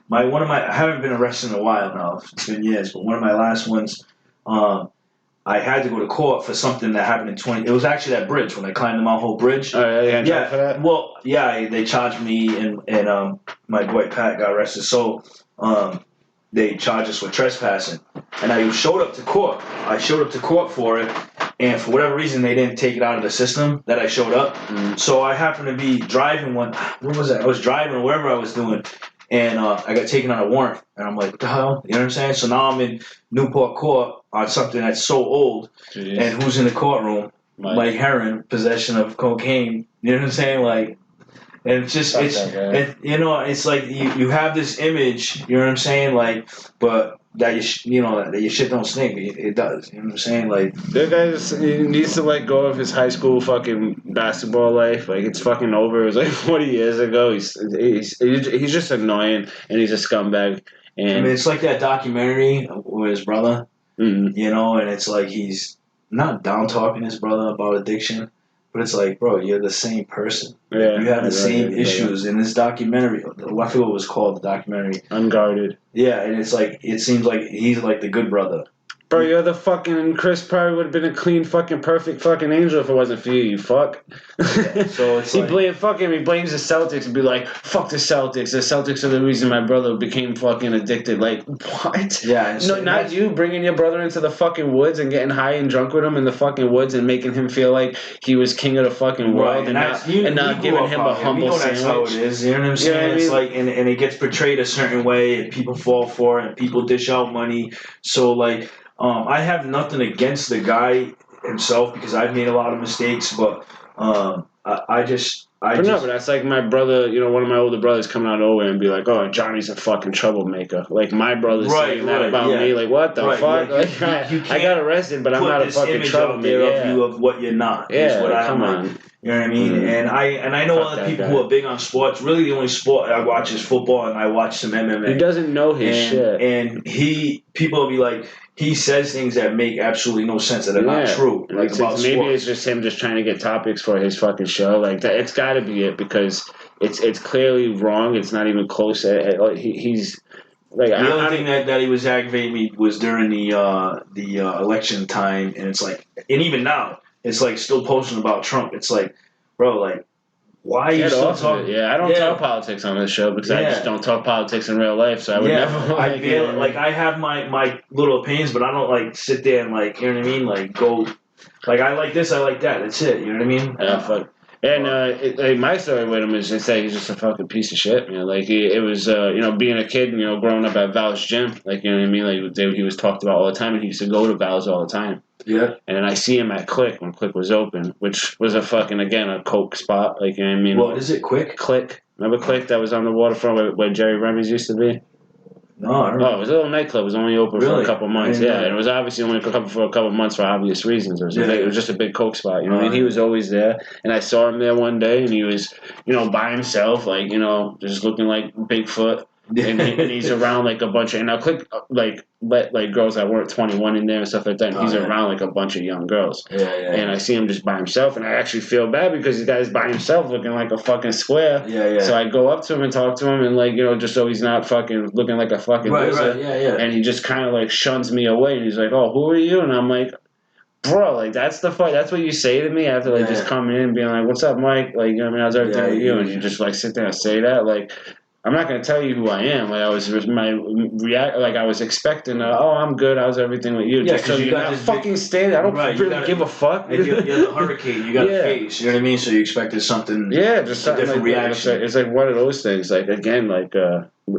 I haven't been arrested in a while now. It's been years, but one of my last ones, I had to go to court for something that happened in it was actually that bridge when I climbed the Mount Hope Bridge. Oh yeah, for that? Well, yeah, they charged me and my boy Pat got arrested. So they charged us with trespassing, and I showed up to court. I showed up to court for it. And for whatever reason, they didn't take it out of the system that I showed up. So I happened to be driving where was that? I was driving or wherever I was doing. And I got taken on a warrant. And I'm like, what the hell? You know what I'm saying? So now I'm in Newport Court on something that's so old. Jeez. And who's in the courtroom? Mike Herron, possession of cocaine. You know what I'm saying? Like, and it's just, it's like you have this image, you know what I'm saying? Like, but that that your shit don't stink. It does. You know what I'm saying? Like, that guy needs to let go of his high school fucking basketball life. Like, it's fucking over. It was like 40 years ago. He's just annoying, and he's a scumbag. And I mean, it's like that documentary with his brother. And it's like he's not down talking his brother about addiction. But it's like, bro, you're the same person. Yeah, you have the same issues. In this documentary, I forget what it was called, the documentary. Unguarded. Yeah, and it's like, it seems like he's like the good brother. Bro, you're the fucking... Chris probably would have been a clean, fucking, perfect fucking angel if it wasn't for you, you fuck. Yeah, so it's he blames the Celtics and be like, fuck the Celtics. The Celtics are the reason my brother became fucking addicted. Like, what? Yeah. No, not you bringing your brother into the fucking woods and getting high and drunk with him in the fucking woods and making him feel like he was king of the fucking world, right. and not giving him a humble sandwich. That's how it is. You know what I'm saying? You know what it's like, and it gets portrayed a certain way, and people fall for it, and people dish out money. So, like... I have nothing against the guy himself because I've made a lot of mistakes, but but that's like my brother, one of my older brothers coming out of nowhere and be like, oh, Johnny's a fucking troublemaker. Like, my brother's saying that about me. Like, what the fuck? Like, I got arrested, but I'm not a fucking troublemaker. Of you of what you're not. Yeah, come on. You know what I mean? And I know other people who are big on sports. Really, the only sport I watch is football, and I watch some MMA. He doesn't know his shit. And people will be like, he says things that make absolutely no sense, that are not true. Like, about maybe sports. It's just him just trying to get topics for his fucking show. Like, that, it's got to be it because it's clearly wrong. It's not even close. He's like, the only thing that he was aggravating me was during the election time, and it's like, and even now, it's like still posting about Trump. It's like, bro, like, why are you still talking? Yeah, I don't talk politics on this show because I just don't talk politics in real life, so I would never... I have my little opinions, but I don't, like, sit there and, like, you know what I mean? Like, go... Like, I like this, I like that. That's it, you know what I mean? Yeah, fuck. And my story with him is just that he's just a fucking piece of shit, man. Like, it was, being a kid, growing up at Val's gym, like, you know what I mean? Like, he was talked about all the time, and he used to go to Val's all the time. Yeah. And then I see him at Click when Click was open, which was a fucking, again, a coke spot, like, you know what I mean? What is it, Quick? Click. Remember Click that was on the waterfront where Jerry Remy's used to be? No, I don't know. Oh, it was a little nightclub. It was only open for a couple months. Yeah, and it was obviously only for a couple months for obvious reasons. It was just a big coke spot, and he was always there. And I saw him there one day, and he was, by himself, like, just looking like Bigfoot. and he's around like a bunch of, and I'll click let girls that weren't 21 in there and stuff like that. And he's around like a bunch of young girls. And I see him just by himself, and I actually feel bad because this guy's by himself looking like a fucking square. So I go up to him and talk to him, and like, you know, just so he's not fucking looking like a fucking loser. And he just kind of like shuns me away, and he's like, "Oh, who are you?" And I'm like, bro, like that's what you say to me after like just coming in and being like, "What's up, Mike?" Like, you know what I mean, how's everything with you? And you just like sit there and say that. Like, I'm not gonna tell you who I am. Like, I was expecting, "Oh, I'm good. How's everything with you?" Just so you're not fucking standing. I don't really give a fuck. You're the hurricane. You got a face. You know what I mean? So you expected something. Yeah, just something different reaction. It's like one of those things. Like again, like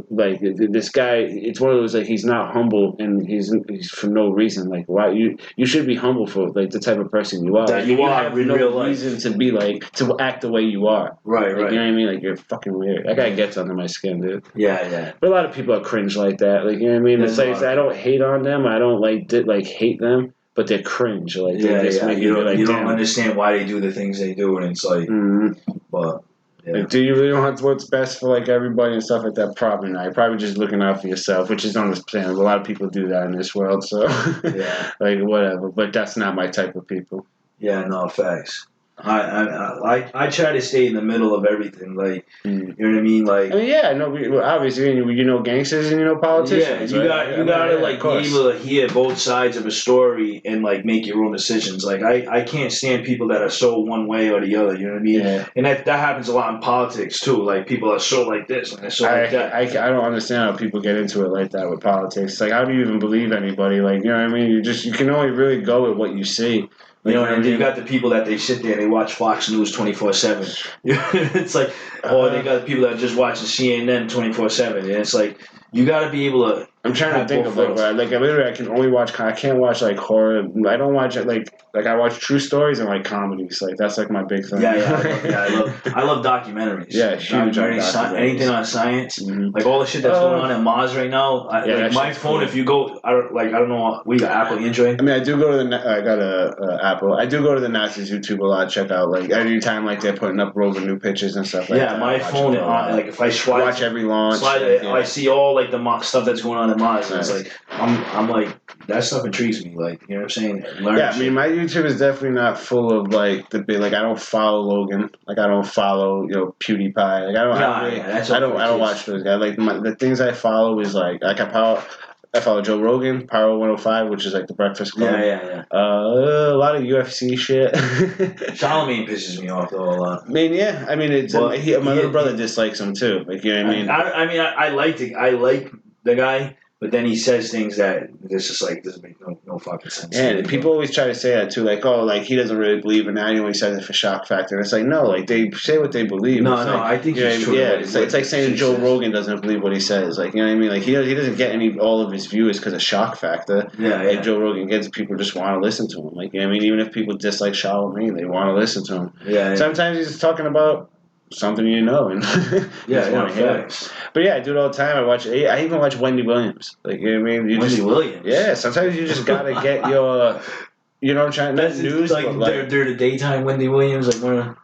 this guy. It's one of those like he's not humble and he's for no reason. Like why you should be humble for like the type of person you are. That you have in no real life. reason to be like to act the way you are. Right. You know what I mean? Like you're fucking weird. That guy gets under my skin, dude. Yeah. But a lot of people are cringe like that. Like you know what I mean? It's like I don't hate on them. I don't hate them. But they're cringe. Like you don't understand why they do the things they do, and it's like, but. Yeah. Like, do you really want what's best for like everybody and stuff like that? Probably not. You're probably just looking out for yourself, which is understandable. A lot of people do that in this world, so like whatever. But that's not my type of people. Yeah, no facts. I try to stay in the middle of everything, like you know what I mean, like. I mean, obviously you know gangsters and you know politicians. Yeah, you gotta like be able to hear both sides of a story and like make your own decisions. Like I can't stand people that are so one way or the other. You know what I mean? Yeah. And that happens a lot in politics too. Like people are so like this and they're so like that. I don't understand how people get into it like that with politics. Like how do you even believe anybody? Like you know what I mean? You can only really go with what you see. You know, and you got the people that they sit there and they watch Fox News 24/7. It's like, or they got people that just watch the CNN 24/7, and it's like you got to be able to. I'm trying to think of it, but like I can only watch. I can't watch like horror. I don't watch it like I watch true stories and like comedies. Like that's like my big thing. I love documentaries. Yeah, huge documentaries. Anything on science, like all the shit that's going on in Mars right now. My phone, cool. If you go, I don't know. We got Apple, Android. I mean, I do go to I got a Apple. I do go to the NASA's YouTube a lot. Check out like every time like they're putting up Rover new pictures and stuff like that. Yeah, my phone, like if I watch every launch, I see all like the stuff that's going on in Mars. And it's like I'm like that stuff intrigues me. Like you know what I'm saying? I mean, my YouTube is definitely not full of like the big. Like I don't follow Logan. Like I don't follow PewDiePie. Like I don't watch those guys. Like the things I follow is like I follow Joe Rogan, Power 105, which is like the Breakfast Club. Yeah. A lot of UFC shit. Charlamagne pisses me off though a lot. I mean, yeah. I mean, my little brother dislikes him too. Like you know what I mean? I like the guy. But then he says things that it's just like doesn't make no fucking sense. And people always try to say that too, like, oh, like he doesn't really believe in that. He only says it for shock factor. And it's like, no, like they say what they believe. No, I think he's true. Yeah, it's like saying Joe Rogan doesn't believe what he says. Like, you know what I mean? Like he doesn't get all of his viewers because of shock factor. Yeah. Like Joe Rogan gets people just want to listen to him. Like, you know what I mean? Even if people dislike Charlamagne, they want to listen to him. Yeah. Sometimes he's just talking about something you know, and facts. But yeah, I do it all the time. I even watch Wendy Williams. Like you know what I mean? Wendy Williams. Yeah, sometimes you just gotta get your, you know what I'm trying. That's news, like they're the daytime Wendy Williams, like one.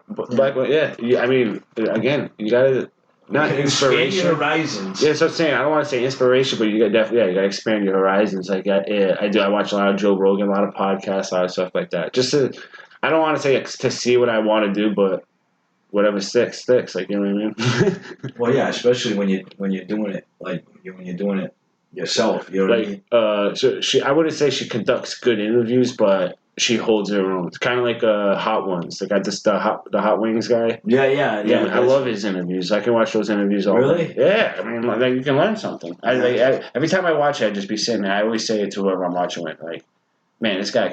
Black. Yeah. I mean, again, you gotta not inspiration. Expand your horizons. Yeah, so I'm saying I don't want to say inspiration, but you got definitely you gotta expand your horizons. Like I do. I watch a lot of Joe Rogan, a lot of podcasts, a lot of stuff like that. Just I don't want to say to see what I want to do, but whatever sticks. Like you know what I mean? Well, yeah, especially when you're doing it when you're doing it yourself. You know what I mean? So I wouldn't say she conducts good interviews, but she holds her own. It's kind of like Hot Ones. Like the Hot Wings guy. Yeah. I love his interviews. I can watch those interviews all day. Yeah, I mean, like you can learn something. Every time I watch it, I just be sitting there. I always say it to whoever I'm watching with, like, man, this guy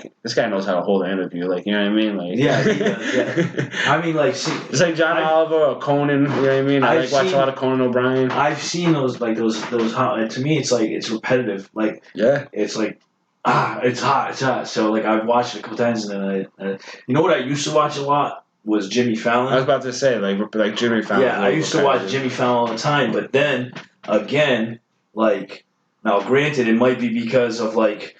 knows how to hold an interview. Like, you know what I mean? Like, yeah. I mean, like, see, it's like John Oliver or Conan. You know what I mean? I watch a lot of Conan O'Brien. I've seen those hot. To me, it's like it's repetitive. Like, it's like it's hot. So like I've watched it a couple times, and then you know what I used to watch a lot was Jimmy Fallon. I was about to say like Jimmy Fallon. Yeah, I used to watch Jimmy Fallon all the time, but then again, like now, granted, it might be because of like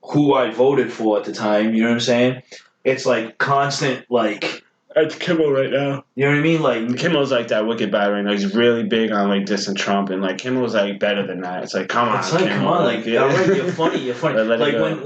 who I voted for at the time, you know what I'm saying? It's like constant, like, It's Kimmel right now. You know what I mean? Like Kimmel's like that wicked bad right now. He's really big on like dissing Trump, and like Kimmel's like better than that. It's like come on, it's like Kimmel. come on, like yeah. right, you're funny. Like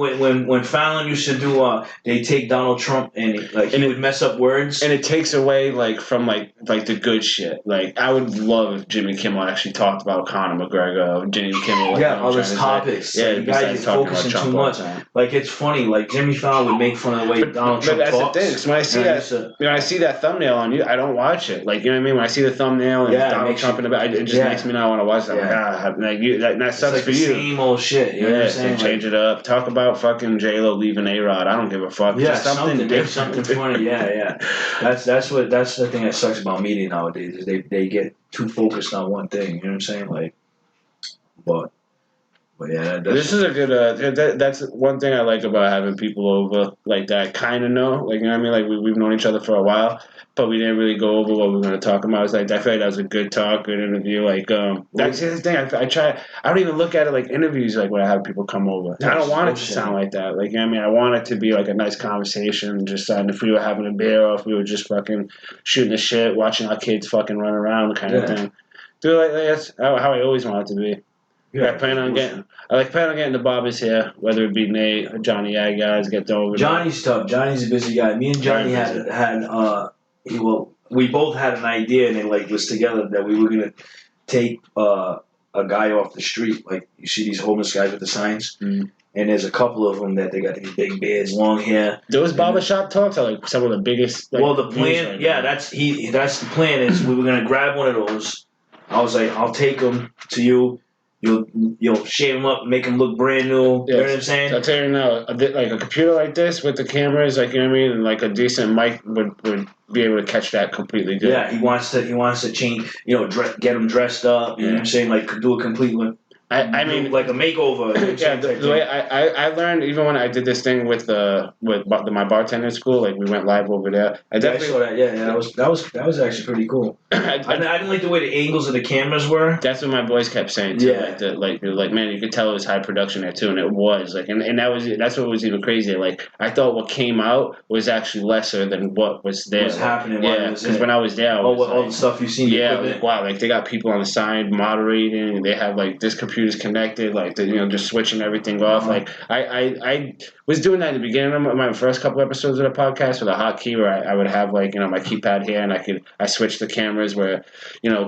when Fallon used to do they take Donald Trump and he would mess up words, and it takes away like from like the good shit. Like I would love if Jimmy Kimmel actually talked about Conor McGregor, Jimmy Kimmel, like, all those topics. Yeah, you guys are focusing too much. Like it's funny. Like Jimmy Fallon would make fun of the way Donald Trump talks. But that's the thing. So when I see that, when I see that thumbnail on you, I don't watch it. Like you know what I mean? When I see the thumbnail and Donald Trump in the back, it just makes me not want to watch it. I'm like, that sucks for you. Same old shit. You know what I'm saying? Change it up. Talk about fucking J-Lo leaving A-Rod. I don't give a fuck. Yeah, just something different. Something funny. Yeah. That's the thing that sucks about media nowadays is they get too focused on one thing. You know what I'm saying? Like, but yeah. This is a good. That's one thing I like about having people over like that. Kind of know, like you know what I mean. Like we've known each other for a while, but we didn't really go over what we were going to talk about. It's like I feel like that was a good talk, good interview. Like that's the thing. I try. I don't even look at it like interviews. Like when I have people come over, I don't want it to sound like that. Like you know what I mean, I want it to be like a nice conversation. Just if we were having a beer, or if we were just fucking shooting the shit, watching our kids fucking run around, kind of thing. Do like that's how I always want it to be. Yeah, I plan on getting the Bobbers here, whether it be Nate or Johnny Aguiar, get them over. Johnny's tough. Johnny's a busy guy. Me and Johnny we both had an idea and it was together that we were gonna take a guy off the street. Like you see these homeless guys with the signs, and there's a couple of them that they got these big beards, long hair. Those barbershop talks are like some of the biggest. Like, well, the plan, that's the plan. Is we were gonna grab one of those. I was like, I'll take them to you. You'll shave them up, make them look brand new. Yes. You know what I'm saying? I'll tell you now, like a computer like this with the cameras, like you know what I mean, and like a decent mic would be able to catch that completely good. Yeah, he wants to change, get them dressed up. You know what I'm saying? Like do a complete one. I mean, like a makeover. Yeah, the way I learned, even when I did this thing with my bartender school, like we went live over there. I saw that. Yeah, that was actually pretty cool. I didn't like the way the angles of the cameras were. That's what my boys kept saying too. Yeah. Like man, you could tell it was high production there too, and it was like, and that's what was even crazier. Like I thought what came out was actually lesser than what was there. What's happening? Yeah, because when I was there, all the stuff you've seen. Yeah, like, wow, like they got people on the side moderating. They have like this computer's connected, like just switching everything off. Like I was doing that in the beginning of my first couple episodes of the podcast with a hotkey where I would have like my keypad here and I switched the cameras where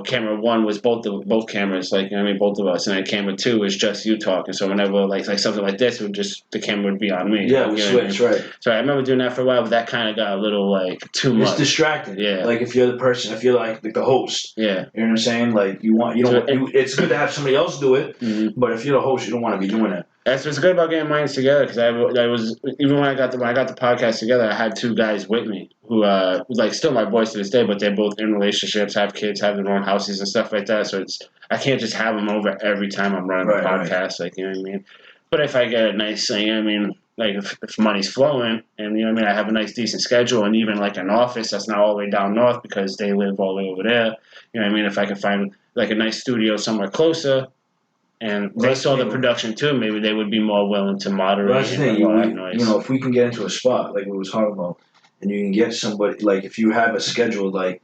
camera one was both cameras, like both of us, and then camera two was just you talking. So whenever like something like this, the camera would be on me. Yeah, we switch, right. So I remember doing that for a while, but that kind of got a little like too much. It's distracting. Yeah. Like if you're the person, if you're like the host. Yeah. You know what I'm saying? Like it's good to have somebody else do it, but if you're the host, you don't want to be doing it. That's what's good about getting minds together, because I was even when I got the podcast together, I had two guys with me who like still my boys to this day, but they're both in relationships, have kids, have their own houses and stuff like that. So I can't just have them over every time I'm running the podcast, like you know what I mean. But if I get a nice thing, I mean, like if money's flowing and I have a nice decent schedule, and even like an office that's not all the way down north because they live all the way over there, you know what I mean. If I can find like a nice studio somewhere closer. And they saw the production too. Maybe they would be more willing to moderate. That's the thing. If we can get into a spot like we was talking about, and you can get somebody, like if you have a schedule, like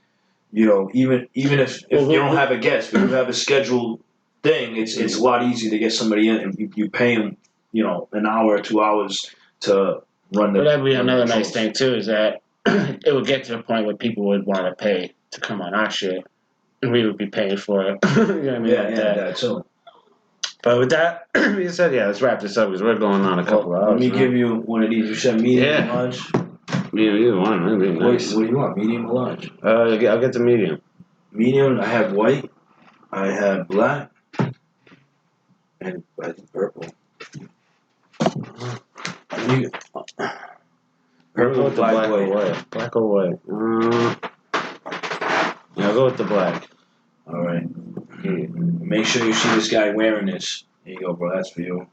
even if you don't have a guest, but you have a scheduled thing, it's a lot easier to get somebody in, and you pay them, an hour or 2 hours to run the. But that'd be another nice thing too, is that it would get to the point where people would want to pay to come on our shit, and we would be paying for it. You know what I mean? That too. But with that being said, let's wrap this up because we're going on a couple hours. Let me give you one of these. You said medium or large? Either one. That'd be nice. What do you want, medium or large? I'll get the medium. Medium, I have white, I have black, and I think purple. Purple, black, white. Black or white? I'll go with the black. All right. Make sure you see this guy wearing this. There you go, bro. That's for you.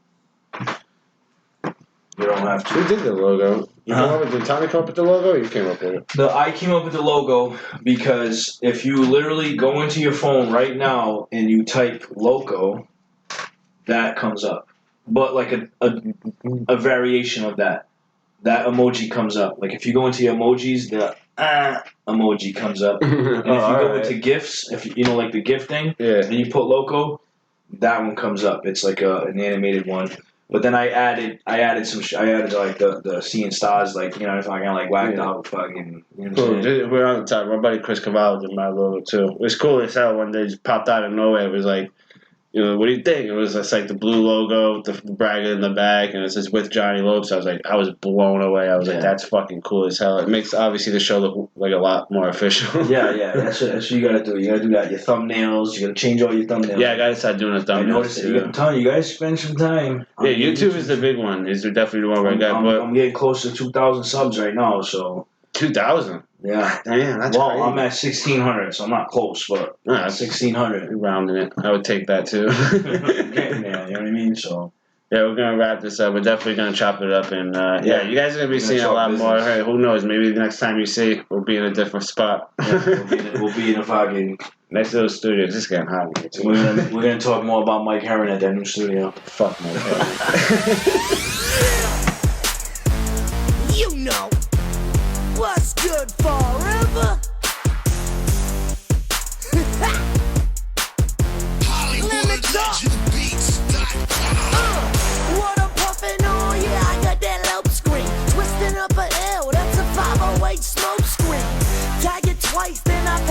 You don't have to. Who did the logo? Did Tommy come up with the logo, or you came up with it? I came up with the logo because if you literally go into your phone right now and you type Loco, that comes up. But like a variation of that emoji comes up. Like if you go into your emojis, emoji comes up. And if you go into GIFs, if you know, like the GIF thing, and you put Loco, that one comes up. It's like an animated one. But then I added like the seeing stars, like, you know, if I can like whacked out fucking. You know cool. We're on the top. My buddy Chris Cavallo did my logo too. It was cool as hell. One day, just popped out of nowhere. It was like, you know, what do you think? It was just like the blue logo with the bracket in the back, and it says with Johnny Lopes. I was blown away. I was like, that's fucking cool as hell. It makes obviously the show look like a lot more official. That's what you gotta do. You gotta do that. Your thumbnails. You gotta change all your thumbnails. Yeah, I gotta start doing the thumbnails. I noticed it. I'm telling you, guys spend some time. Yeah, YouTube is the big one. Is definitely the one where I got. I'm getting close to 2,000 subs right now, so. 2,000. Yeah. Damn, that's crazy. I'm at 1,600, so I'm not close, but 1,600. Rounding it. I would take that too. Getting there, you know what I mean? So. Yeah, we're gonna wrap this up. We're definitely gonna chop it up, and you guys are gonna be seeing a lot more. Hey, who knows? Maybe the next time you see, we'll be in a different spot. We'll be in a fucking next to those studios. It's getting hot in here too. We're gonna talk more about Mike Herron at that new studio. Fuck Mike Herron. You know what's good for